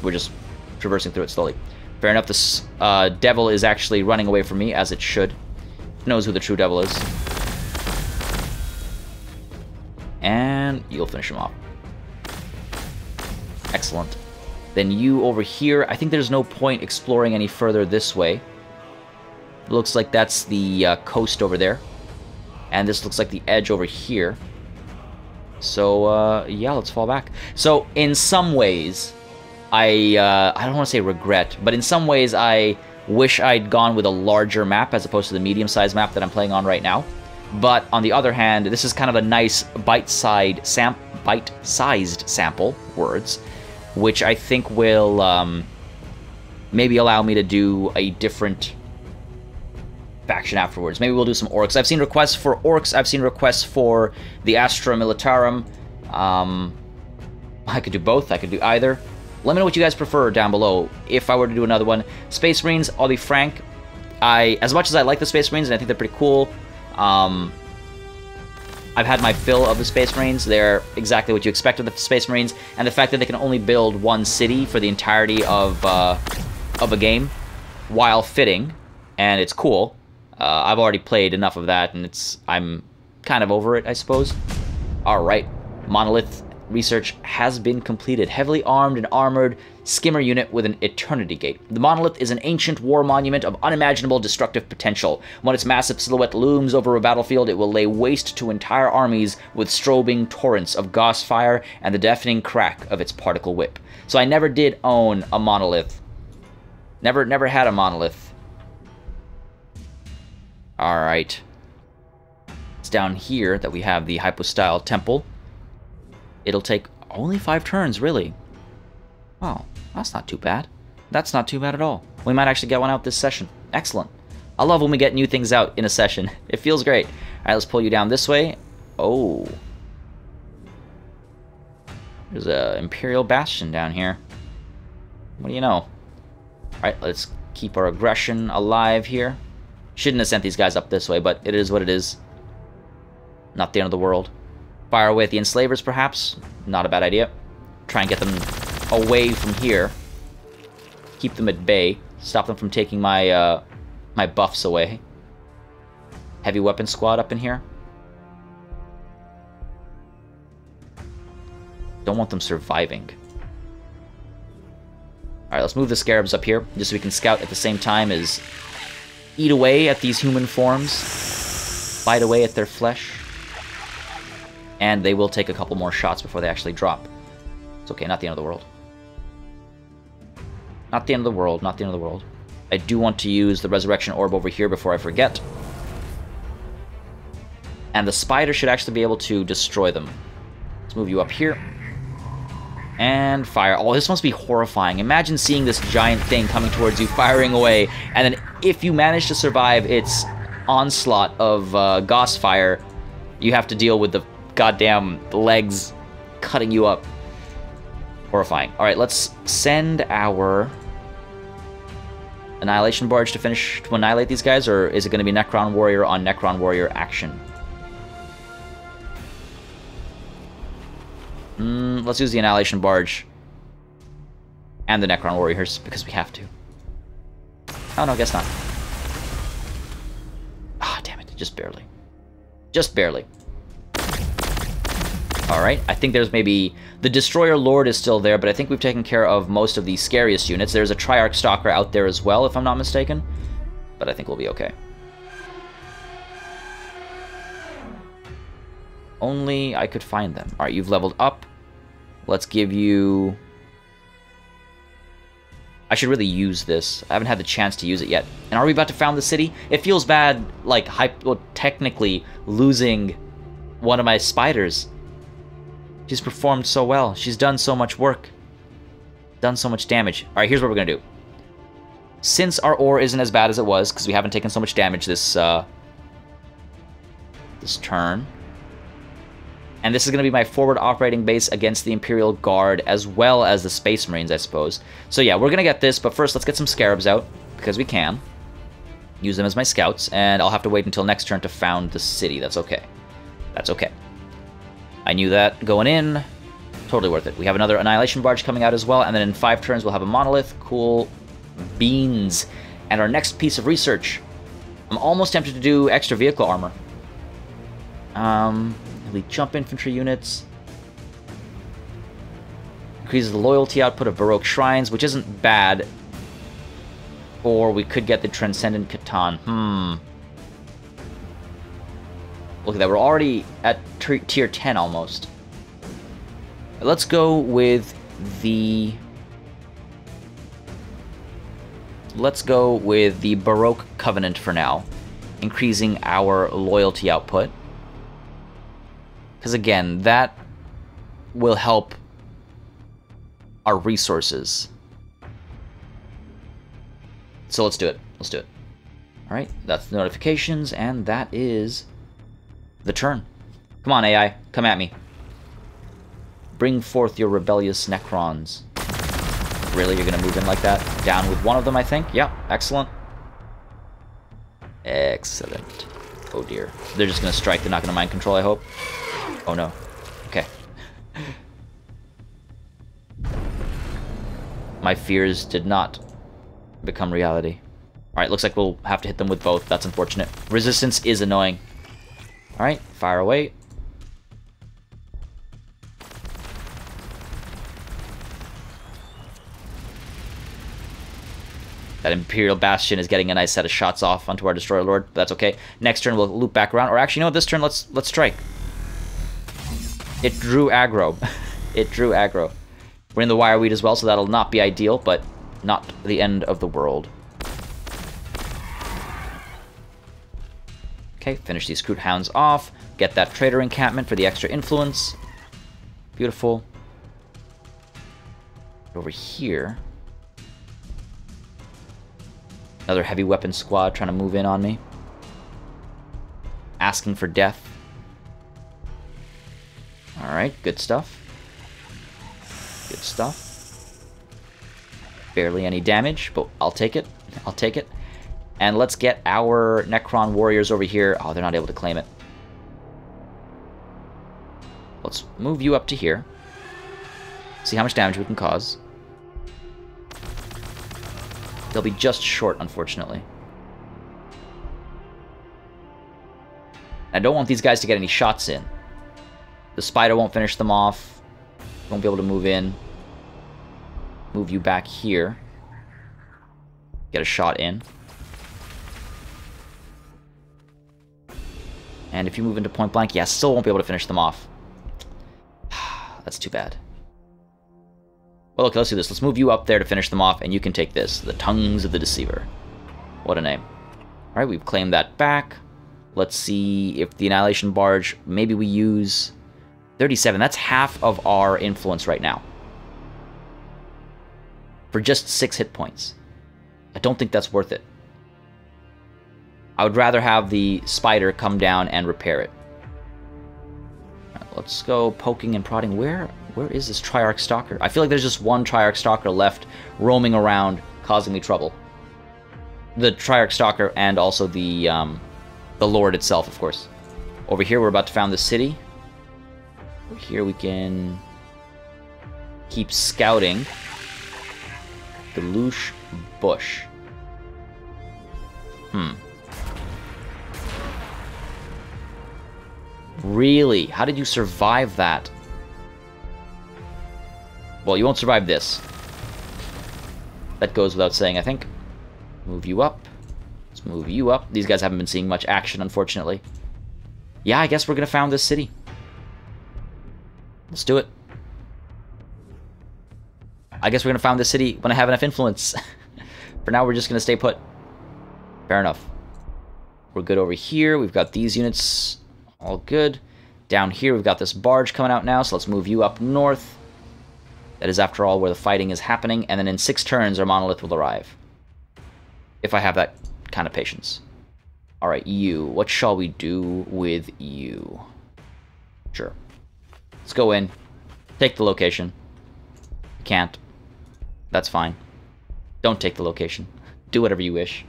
We're just traversing through it slowly. Fair enough, this devil is actually running away from me, as it should. Knows who the true devil is. And you'll finish him off. Excellent. Then you over here, I think there's no point exploring any further this way. Looks like that's the coast over there. And this looks like the edge over here. So, yeah, let's fall back. So, in some ways, I don't want to say regret, but in some ways I wish I'd gone with a larger map as opposed to the medium-sized map that I'm playing on right now. But on the other hand, this is kind of a nice bite-sized sample, words, which I think will maybe allow me to do a different faction afterwards. Maybe we'll do some Orks. I've seen requests for Orks. I've seen requests for the Astra Militarum. I could do both. I could do either. Let me know what you guys prefer down below if I were to do another one. Space Marines, I'll be frank, as much as I like the Space Marines and I think they're pretty cool, I've had my fill of the Space Marines. They're exactly what you expect of the Space Marines, and the fact that they can only build one city for the entirety of a game, while fitting, and it's cool. I've already played enough of that, and I'm kind of over it, I suppose. All right, Monolith research has been completed. Heavily armed and armored skimmer unit with an eternity gate. The Monolith is an ancient war monument of unimaginable destructive potential. When its massive silhouette looms over a battlefield, it will lay waste to entire armies with strobing torrents of gauss fire and the deafening crack of its particle whip. So I never did own a Monolith. Never had a Monolith. Alright. It's down here that we have the Hypostyle Temple. It'll take only 5 turns, really. Wow, that's not too bad. That's not too bad at all. We might actually get one out this session. Excellent. I love when we get new things out in a session. It feels great. Alright, let's pull you down this way. Oh. There's a Imperial Bastion down here. What do you know? Alright, let's keep our aggression alive here. Shouldn't have sent these guys up this way, but it is what it is. Not the end of the world. Fire away at the enslavers, perhaps. Not a bad idea. Try and get them away from here. Keep them at bay. Stop them from taking my my buffs away. Heavy weapon squad up in here. Don't want them surviving. Alright, let's move the scarabs up here, just so we can scout at the same time as eat away at these human forms. Bite away at their flesh. And they will take a couple more shots before they actually drop. It's okay, not the end of the world. Not the end of the world, not the end of the world. I do want to use the Resurrection Orb over here before I forget. And the spider should actually be able to destroy them. Let's move you up here. And fire. Oh, this must be horrifying. Imagine seeing this giant thing coming towards you, firing away, and then if you manage to survive its onslaught of Gauss fire, you have to deal with the goddamn legs cutting you up. Horrifying. Alright, let's send our Annihilation Barge to annihilate these guys, or is it going to be Necron Warrior on Necron Warrior action? Let's use the Annihilation Barge and the Necron Warriors, because we have to. Oh, no, guess not. Ah, damn it. Just barely. Just barely. Alright, I think there's maybe... The Destroyer Lord is still there, but I think we've taken care of most of the scariest units. There's a Triarch Stalker out there as well, if I'm not mistaken. But I think we'll be okay. Only I could find them. Alright, you've leveled up. Let's give you... I should really use this. I haven't had the chance to use it yet. And are we about to found the city? It feels bad, like, technically losing one of my spiders. She's performed so well. She's done so much work. Done so much damage. Alright, here's what we're going to do. Since our ore isn't as bad as it was, because we haven't taken so much damage this turn. And this is going to be my forward operating base against the Imperial Guard, as well as the Space Marines, I suppose. So yeah, we're going to get this, but first let's get some Scarabs out, because we can. Use them as my scouts, and I'll have to wait until next turn to found the city. That's okay. That's okay. I knew that going in. Totally worth it. We have another Annihilation Barge coming out as well, and then in 5 turns we'll have a Monolith. Cool beans. And our next piece of research. I'm almost tempted to do extra vehicle armor. Elite jump infantry units. Increases the loyalty output of Baroque shrines, which isn't bad. Or we could get the Transcendent Catan. Look at that, we're already at tier 10 almost. Let's go with the... Let's go with the Baroque Covenant for now. Increasing our loyalty output. Because again, that will help our resources. So let's do it. Let's do it. Alright, that's the notifications, and that is the turn. Come on, AI. Come at me. Bring forth your rebellious Necrons. Really? You're going to move in like that? Down with one of them, I think? Yeah, excellent. Excellent. Oh dear. They're just going to strike. They're not going to mind control, I hope. Oh no. Okay. My fears did not become reality. Alright, looks like we'll have to hit them with both. That's unfortunate. Resistance is annoying. Alright, fire away. That Imperial Bastion is getting a nice set of shots off onto our Destroyer Lord, but that's okay. Next turn we'll loop back around, or actually, you know what, this turn let's strike. It drew aggro. It drew aggro. We're in the Wireweed as well, so that'll not be ideal, but not the end of the world. Okay, finish these Scroot Hounds off. Get that Trader encampment for the extra influence. Beautiful. Over here. Another heavy weapon squad trying to move in on me. Asking for death. Alright, good stuff. Good stuff. Barely any damage, but I'll take it. I'll take it. And let's get our Necron warriors over here. Oh, they're not able to claim it. Let's move you up to here. See how much damage we can cause. They'll be just short, unfortunately. I don't want these guys to get any shots in. The spider won't finish them off. Won't be able to move in. Move you back here. Get a shot in. And if you move into point blank, yeah, still won't be able to finish them off. That's too bad. Well, okay, let's do this. Let's move you up there to finish them off, and you can take this. The Tongues of the Deceiver. What a name. Alright, we've claimed that back. Let's see if the Annihilation Barge, maybe we use 37. That's half of our influence right now. For just 6 hit points. I don't think that's worth it. I would rather have the spider come down and repair it. Right, let's go poking and prodding. Where is this Triarch Stalker? I feel like there's just one Triarch Stalker left roaming around, causing me trouble. The Triarch Stalker and also the Lord itself, of course. Over here, we're about to found the city. Over here, we can keep scouting the Loosh Bush. Really? How did you survive that? Well, you won't survive this. That goes without saying, I think. Move you up. Let's move you up. These guys haven't been seeing much action, unfortunately. Yeah, I guess we're going to found this city. Let's do it. I guess we're going to found this city when I have enough influence. For now, we're just going to stay put. Fair enough. We're good over here. We've got these units all good. Down here, we've got this barge coming out now, so let's move you up north. That is, after all, where the fighting is happening. And then in 6 turns, our monolith will arrive. If I have that kind of patience. Alright, you. What shall we do with you? Sure. Let's go in. Take the location. You can't. That's fine. Don't take the location. Do whatever you wish.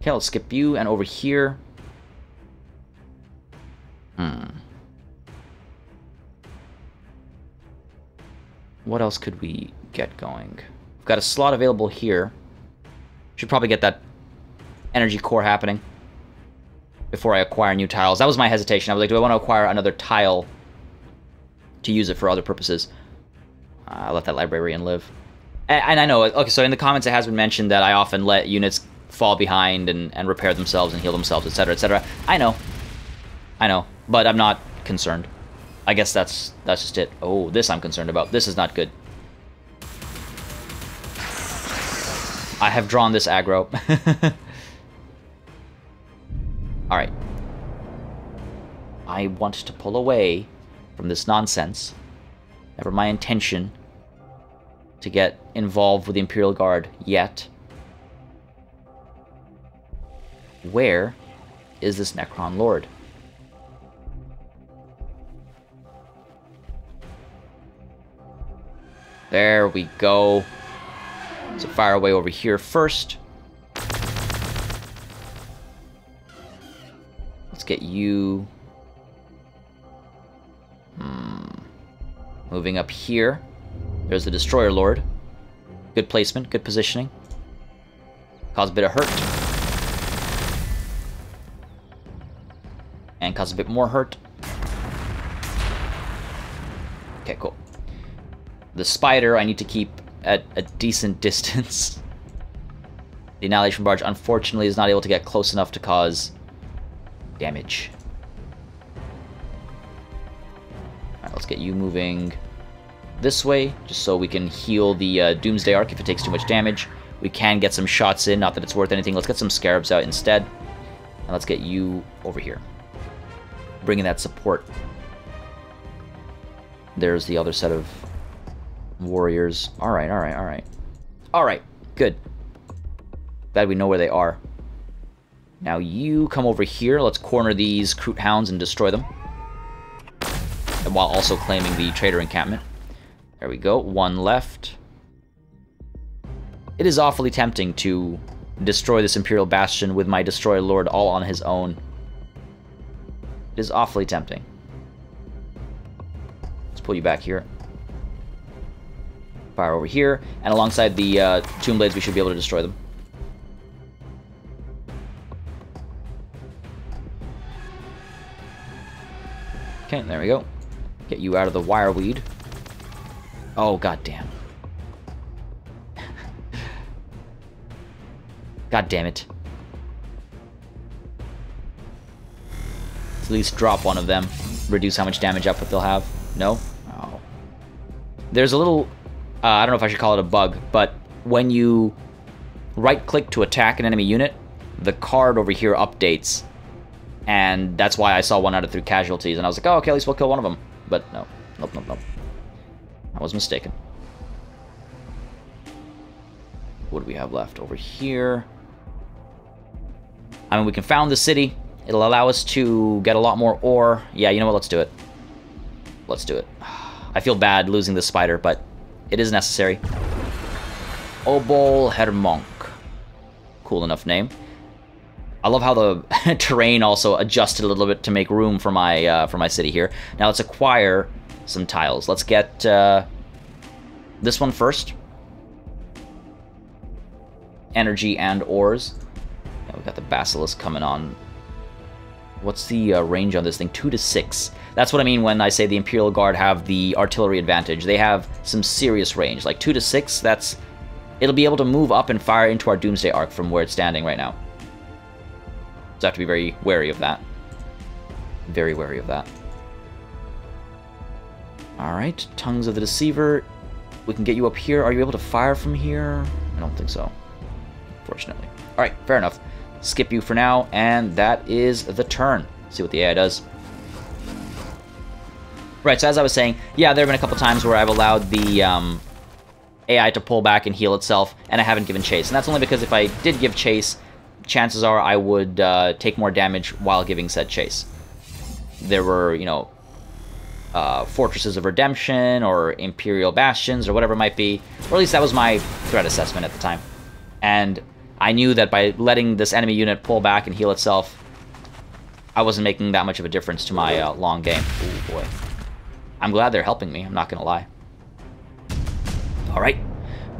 Okay, let's skip you. And over here... What else could we get going? We've got a slot available here. Should probably get that energy core happening before I acquire new tiles. That was my hesitation. I was like, do I want to acquire another tile to use it for other purposes? I'll let that librarian live. And I know, okay, so in the comments it has been mentioned that I often let units fall behind and repair themselves and heal themselves, etc., etc. I know, but I'm not concerned. I guess that's just it. Oh, this I'm concerned about. This is not good. I have drawn this aggro. Alright. I want to pull away from this nonsense. Never my intention to get involved with the Imperial Guard yet. Where is this Necron Lord? There we go. So fire away over here first. Let's get you... Moving up here. There's the Destroyer Lord. Good placement, good positioning. Cause a bit of hurt. And cause a bit more hurt. Okay, cool. The spider I need to keep at a decent distance. The Annihilation Barge, unfortunately, is not able to get close enough to cause damage. Alright, let's get you moving this way, just so we can heal the Doomsday Arc if it takes too much damage. We can get some shots in, not that it's worth anything. Let's get some Scarabs out instead. And let's get you over here. Bringing that support. There's the other set of warriors. Alright, alright, alright. Alright, good. Glad we know where they are. Now you come over here. Let's corner these Kroot Hounds and destroy them. And while also claiming the Trader encampment. There we go. One left. It is awfully tempting to destroy this Imperial Bastion with my Destroyer Lord all on his own. It is awfully tempting. Let's pull you back here. Fire over here. And alongside the Tomb Blades, we should be able to destroy them. Okay, there we go. Get you out of the wireweed. Oh, goddamn. God damn it. Let's at least drop one of them. Reduce how much damage output they'll have. No? Oh. There's a little... I don't know if I should call it a bug, but when you right-click to attack an enemy unit, the card over here updates. And that's why I saw one out of 3 casualties, and I was like, oh, okay, at least we'll kill one of them. But no. Nope, nope, nope. I was mistaken. What do we have left over here? I mean, we can found the city. It'll allow us to get a lot more ore. Yeah, you know what? Let's do it. Let's do it. I feel bad losing this spider, but it is necessary. Obol Hermonk. Cool enough name. I love how the terrain also adjusted a little bit to make room for my city here. Now let's acquire some tiles. Let's get this one first. Energy and ores. Yeah, we've got the Basilisk coming on. What's the range on this thing? 2 to 6. That's what I mean when I say the Imperial Guard have the artillery advantage. They have some serious range. Like 2 to 6, that's... It'll be able to move up and fire into our Doomsday Arc from where it's standing right now. So I have to be very wary of that. Very wary of that. Alright, Tongues of the Deceiver. We can get you up here. Are you able to fire from here? I don't think so. Fortunately. Alright, fair enough. Skip you for now, and that is the turn. See what the AI does. Right, so as I was saying, yeah, there have been a couple times where I've allowed the AI to pull back and heal itself, and I haven't given chase. And that's only because if I did give chase, chances are I would take more damage while giving said chase. There were, you know, Fortresses of Redemption, or Imperial Bastions, or whatever it might be. Or at least that was my threat assessment at the time. And I knew that by letting this enemy unit pull back and heal itself, I wasn't making that much of a difference to my long game. Ooh, boy. I'm glad they're helping me, I'm not gonna lie. Alright.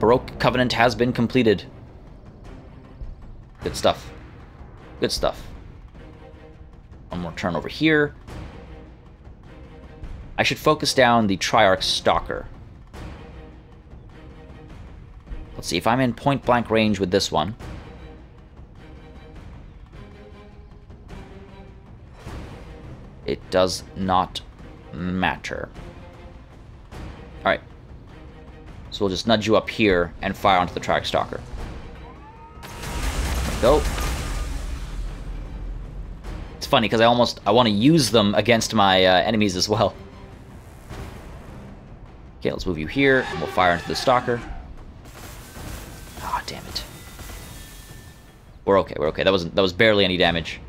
Baroque Covenant has been completed. Good stuff. Good stuff. One more turn over here. I should focus down the Triarch Stalker. Let's see, if I'm in point-blank range with this one... It does not matter. Alright. So we'll just nudge you up here and fire onto the Triarch Stalker. Go. It's funny because I want to use them against my enemies as well. Okay, let's move you here, and we'll fire into the Stalker. Ah, damn it. We're okay, we're okay. That was barely any damage.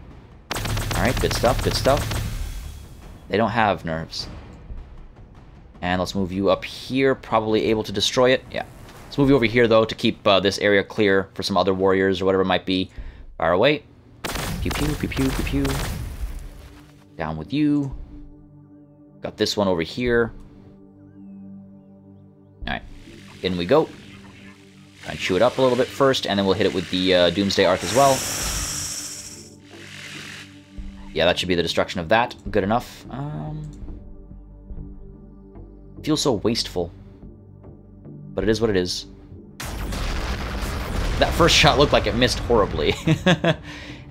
Alright, good stuff, good stuff. They don't have nerves. And let's move you up here, probably able to destroy it. Yeah. Let's move you over here, though, to keep this area clear for some other warriors or whatever it might be. Fire away. Pew, pew, pew, pew, pew, pew. Down with you. Got this one over here. Alright. In we go. Try and chew it up a little bit first, and then we'll hit it with the Doomsday Arc as well. Yeah, that should be the destruction of that. Good enough. Feels so wasteful. But it is what it is. That first shot looked like it missed horribly.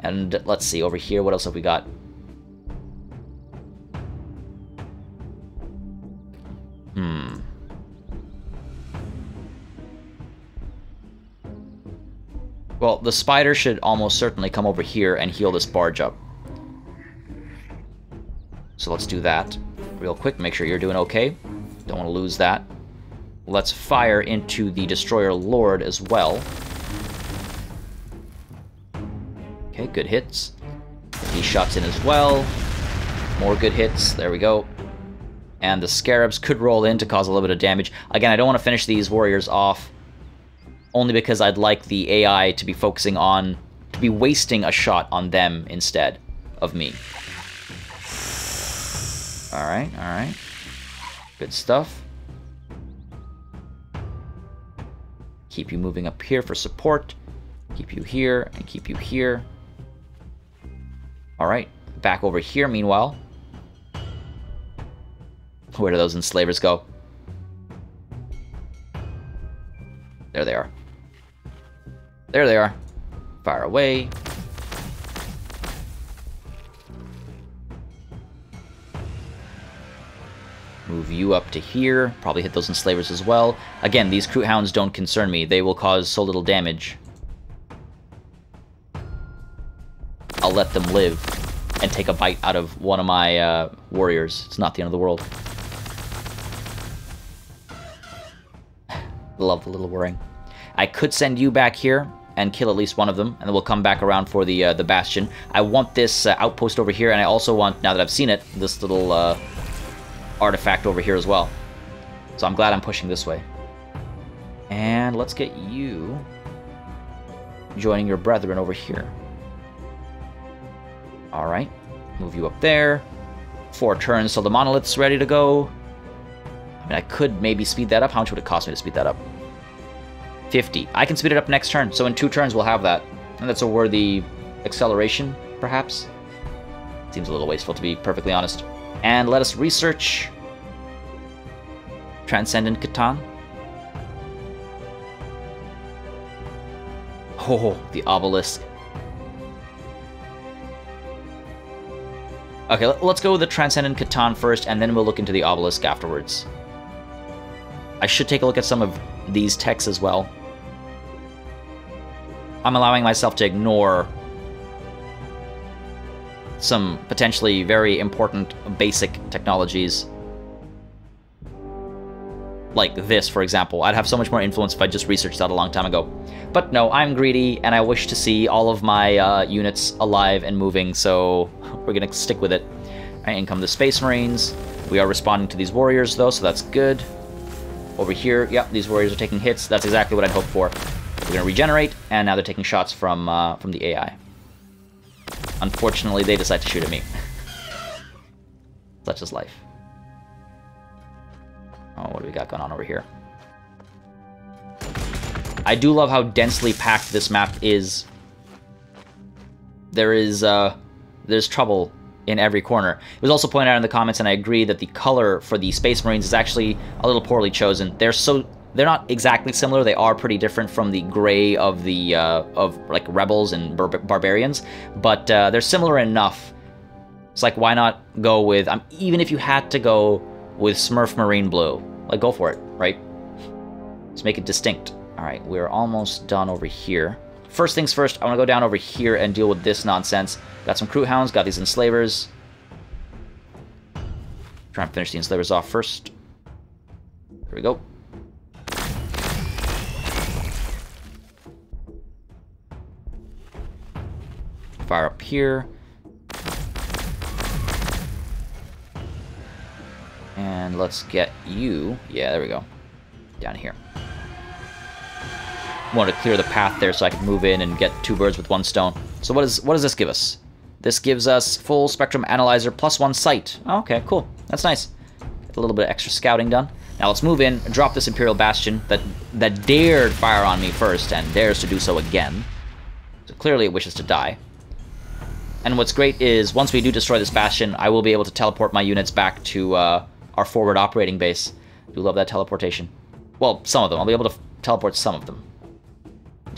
And let's see, over here, what else have we got? Well, the spider should almost certainly come over here and heal this barge up. So let's do that real quick. Make sure you're doing okay. Don't want to lose that. Let's fire into the Destroyer Lord as well. Okay, good hits. These shots in as well. More good hits. There we go. And the Scarabs could roll in to cause a little bit of damage. Again, I don't want to finish these warriors off, only because I'd like the AI to be focusing on, to be wasting a shot on them instead of me. Alright, alright. Good stuff. Keep you moving up here for support. Keep you here, and keep you here. Alright, back over here meanwhile. Where do those enslavers go? There they are. There they are. Fire away. Move you up to here. Probably hit those enslavers as well. Again, these Crew Hounds don't concern me. They will cause so little damage. I'll let them live and take a bite out of one of my warriors. It's not the end of the world. Love the little whirring. I could send you back here and kill at least one of them, and then we'll come back around for the bastion. I want this outpost over here, and I also want, now that I've seen it, this little artifact over here as well. So I'm glad I'm pushing this way. And let's get you joining your brethren over here. Alright, move you up there. 4 turns till the monolith's ready to go. I mean, I could maybe speed that up. How much would it cost me to speed that up? 50. I can speed it up next turn, so in 2 turns we'll have that. And that's a worthy acceleration, perhaps? Seems a little wasteful, to be perfectly honest. And let us research Transcendent Catan. Oh, the obelisk. Okay, let's go with the Transcendent Catan first, and then we'll look into the obelisk afterwards. I should take a look at some of these techs as well. I'm allowing myself to ignore some potentially very important basic technologies. Like this, for example. I'd have so much more influence if I just researched that a long time ago. But no, I'm greedy, and I wish to see all of my units alive and moving, so we're gonna stick with it. Alright, in come the Space Marines. We are responding to these warriors, though, so that's good. Over here, yep, these warriors are taking hits. That's exactly what I'd hoped for. We're gonna regenerate, and now they're taking shots from the AI. Unfortunately, they decide to shoot at me. Such is life. Oh, what do we got going on over here? I do love how densely packed this map is. There's trouble in every corner. It was also pointed out in the comments, and I agree that the color for the Space Marines is actually a little poorly chosen. They're not exactly similar. They are pretty different from the gray of the like rebels and barbarians, but they're similar enough. It's like, why not go with even if you had to go with Smurf Marine Blue, like, go for it, right? Let's make it distinct. All right, we're almost done over here. First things first, I want to go down over here and deal with this nonsense. Got some Crew Hounds, got these enslavers. Try and finish the enslavers off first. There we go. Fire up here. And let's get you. Yeah, there we go. Down here. Want to clear the path there so I can move in and get 2 birds with 1 stone. So what does this give us? This gives us full spectrum analyzer plus 1 sight. Oh, okay, cool. That's nice. Get a little bit of extra scouting done. Now let's move in, drop this Imperial Bastion that dared fire on me first and dares to do so again. So clearly it wishes to die. And what's great is once we do destroy this Bastion, I will be able to teleport my units back to our forward operating base. I do love that teleportation. Well, some of them. I'll be able to teleport some of them.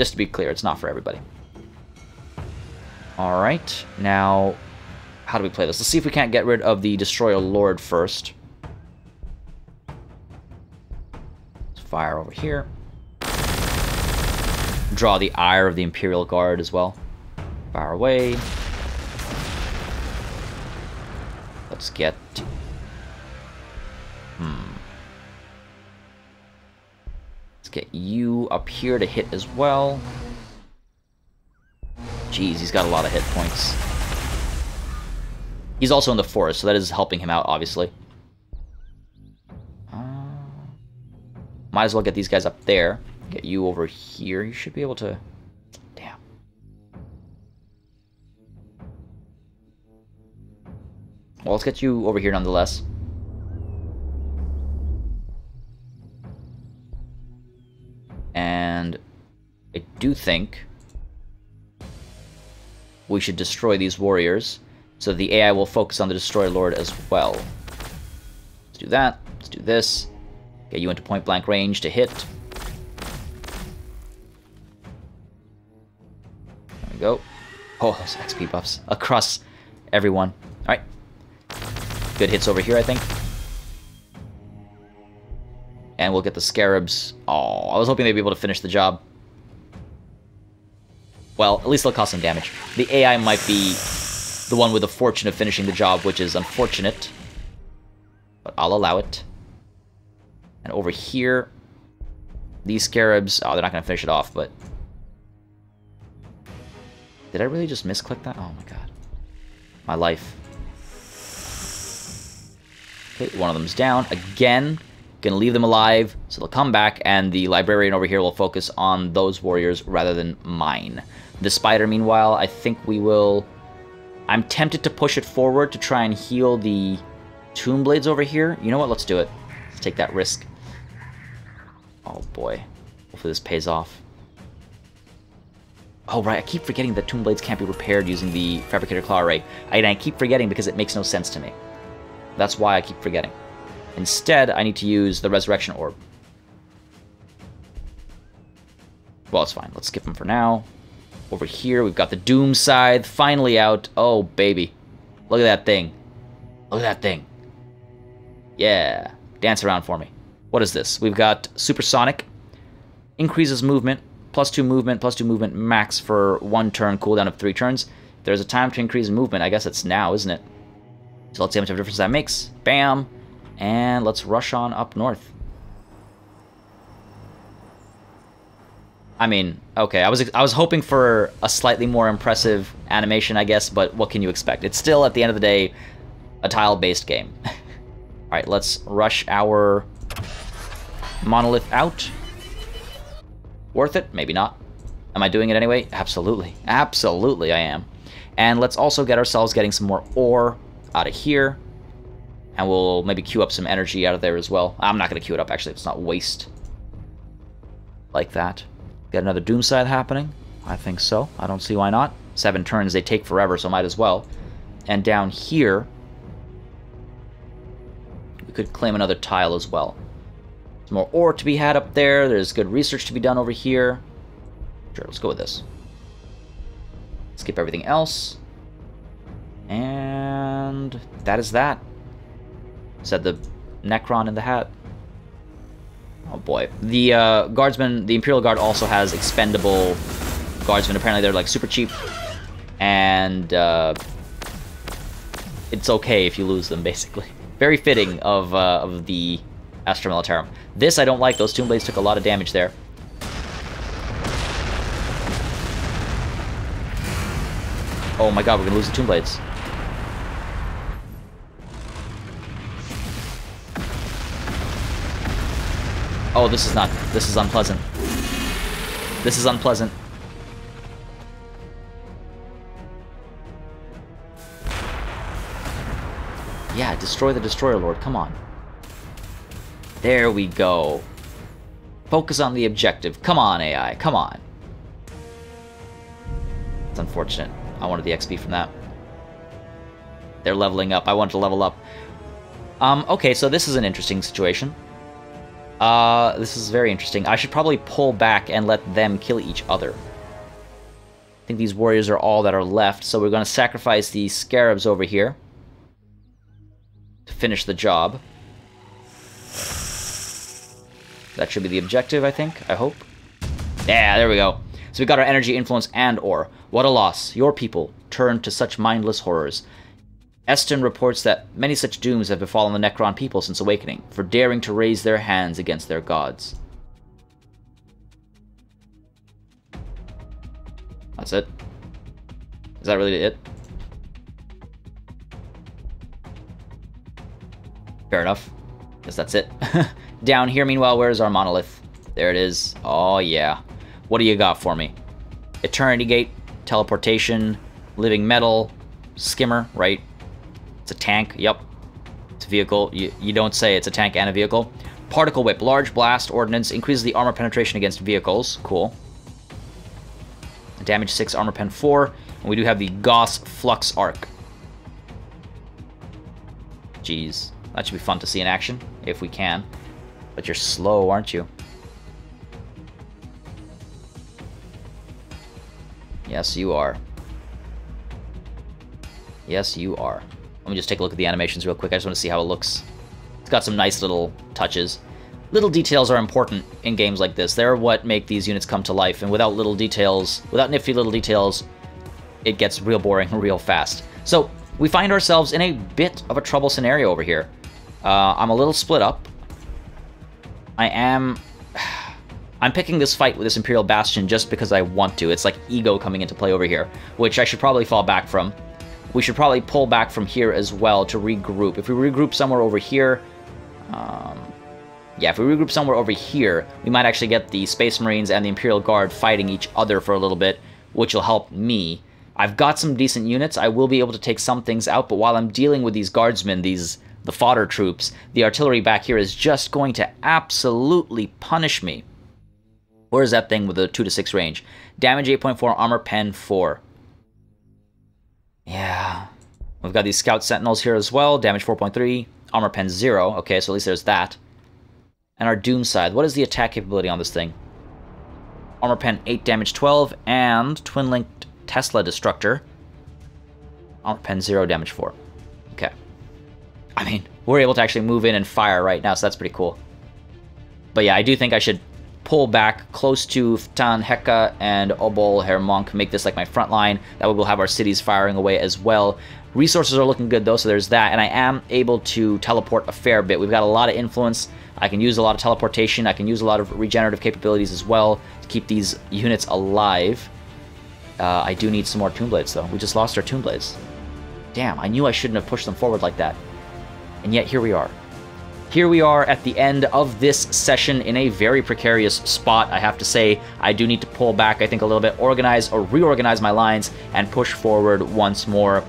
Just to be clear, it's not for everybody. Alright, now, how do we play this? Let's see if we can't get rid of the Destroyer Lord first. Let's fire over here. Draw the ire of the Imperial Guard as well. Fire away. Let's get... Let's get you up here to hit as well. Jeez, he's got a lot of hit points. He's also in the forest, so that is helping him out, obviously. Might as well get these guys up there. Get you over here. You should be able to... Damn. Well, let's get you over here nonetheless. And I do think we should destroy these warriors so the AI will focus on the Destroyer Lord as well. Let's do that. Let's do this. Get you into point-blank range to hit. There we go. Oh, those XP buffs across everyone. Alright. Good hits over here, I think. And we'll get the Scarabs. Oh, I was hoping they'd be able to finish the job. Well, at least they'll cause some damage. The AI might be the one with the fortune of finishing the job, which is unfortunate. But I'll allow it. And over here, these Scarabs... Oh, they're not going to finish it off, but... Did I really just misclick that? Oh my god. My life. Okay, one of them's down. Again, gonna leave them alive, so they'll come back, and the Librarian over here will focus on those warriors rather than mine. The Spider, meanwhile, I think we will... I'm tempted to push it forward to try and heal the Tomb Blades over here. You know what? Let's do it. Let's take that risk. Oh boy. Hopefully this pays off. Oh right, I keep forgetting that Tomb Blades can't be repaired using the Fabricator Claw Array. And I keep forgetting because it makes no sense to me. That's why I keep forgetting. Instead, I need to use the Resurrection Orb. Well, it's fine. Let's skip them for now. Over here, we've got the Doom Scythe finally out. Oh, baby. Look at that thing. Look at that thing. Yeah. Dance around for me. What is this? We've got Supersonic. Increases movement. +2 movement, +2 movement max for 1 turn, cooldown of 3 turns. If there's a time to increase movement, I guess it's now, isn't it? So let's see how much of a difference that makes. Bam. And let's rush on up north. I mean, okay, I was hoping for a slightly more impressive animation, I guess, but what can you expect? It's still, at the end of the day, a tile-based game. Alright, let's rush our Monolith out. Worth it? Maybe not. Am I doing it anyway? Absolutely. Absolutely I am. And let's also get ourselves getting some more ore out of here. And we'll maybe queue up some energy out of there as well. I'm not going to queue it up, actually. It's not waste. Like that. Get another Doom Scythe happening? I think so. I don't see why not. 7 turns, they take forever, so might as well. And down here, we could claim another tile as well. There's more ore to be had up there. There's good research to be done over here. Sure, let's go with this. Skip everything else. And that is that. Said the Necron in the hat. Oh boy. The guardsmen, the Imperial Guard also has expendable guardsmen. Apparently they're like super cheap. And it's okay if you lose them, basically. Very fitting of the Astra Militarum. This I don't like. Those Tomb Blades took a lot of damage there. Oh my god, we're gonna lose the Tomb Blades. Oh, this is unpleasant. This is unpleasant. Yeah, destroy the Destroyer Lord, come on. There we go. Focus on the objective. Come on, AI, come on. It's unfortunate. I wanted the XP from that. They're leveling up. I wanted to level up. Okay, so this is an interesting situation. This is very interesting. I should probably pull back and let them kill each other. I think these warriors are all that are left, so we're going to sacrifice the scarabs over here to finish the job. That should be the objective, I think. I hope. Yeah, there we go. So we got our energy, influence, and ore. What a loss. Your people turned to such mindless horrors. Eston reports that many such dooms have befallen the Necron people since awakening, for daring to raise their hands against their gods. That's it. Is that really it? Fair enough. Guess that's it. Down here, meanwhile, where's our monolith? There it is. Oh, yeah. What do you got for me? Eternity Gate, teleportation, living metal, skimmer, right? It's a tank. Yep. It's a vehicle. You don't say it's a tank and a vehicle. Particle Whip, large blast ordnance, increases the armor penetration against vehicles. Cool. Damage 6, armor pen 4. And we do have the Gauss Flux Arc. Jeez. That should be fun to see in action, if we can. But you're slow, aren't you? Yes, you are. Yes, you are. Let me just take a look at the animations real quick. I just want to see how it looks. It's got some nice little touches. Little details are important in games like this. They're what make these units come to life. And without little details, without nifty little details, it gets real boring real fast. So we find ourselves in a bit of a trouble scenario over here. I'm a little split up. I'm picking this fight with this Imperial Bastion just because I want to. It's like ego coming into play over here, which I should probably fall back from. We should probably pull back from here as well to regroup. If we regroup somewhere over here... yeah, if we regroup somewhere over here, we might actually get the Space Marines and the Imperial Guard fighting each other for a little bit, which will help me. I've got some decent units. I will be able to take some things out, but while I'm dealing with these guardsmen, the fodder troops, the artillery back here is just going to absolutely punish me. Where's that thing with the 2 to 6 range? Damage 8.4, armor pen 4. Yeah. We've got these Scout Sentinels here as well. Damage 4.3, armor pen 0. Okay, so at least there's that. And our Doom Scythe. What is the attack capability on this thing? Armor pen 8, damage 12, and twin-linked Tesla Destructor. Armor pen 0, damage 4. Okay. I mean, we're able to actually move in and fire right now, so that's pretty cool. But yeah, I do think I should pull back close to Ftan Heka and Obol Hermonk, make this like my front line. That way we'll have our cities firing away as well. Resources are looking good though, so there's that. And I am able to teleport a fair bit. We've got a lot of influence. I can use a lot of teleportation. I can use a lot of regenerative capabilities as well to keep these units alive. I do need some more Tomb Blades though. We just lost our Tomb Blades. Damn, I knew I shouldn't have pushed them forward like that. And yet here we are. Here we are at the end of this session in a very precarious spot. I have to say, I do need to pull back, I think, a little bit, organize or reorganize my lines, and push forward once more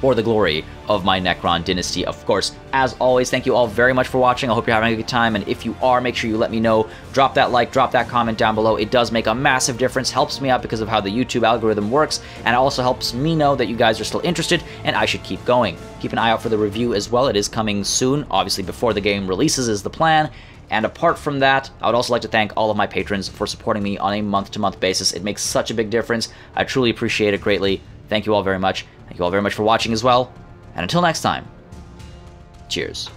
for the glory of my Necron dynasty, of course. As always, thank you all very much for watching. I hope you're having a good time, and if you are, make sure you let me know. Drop that like, drop that comment down below. It does make a massive difference, helps me out because of how the YouTube algorithm works, and it also helps me know that you guys are still interested, and I should keep going. Keep an eye out for the review as well. It is coming soon, obviously before the game releases is the plan. And apart from that, I would also like to thank all of my patrons for supporting me on a month-to-month basis. It makes such a big difference. I truly appreciate it greatly. Thank you all very much. Thank you all very much for watching as well. And until next time, cheers.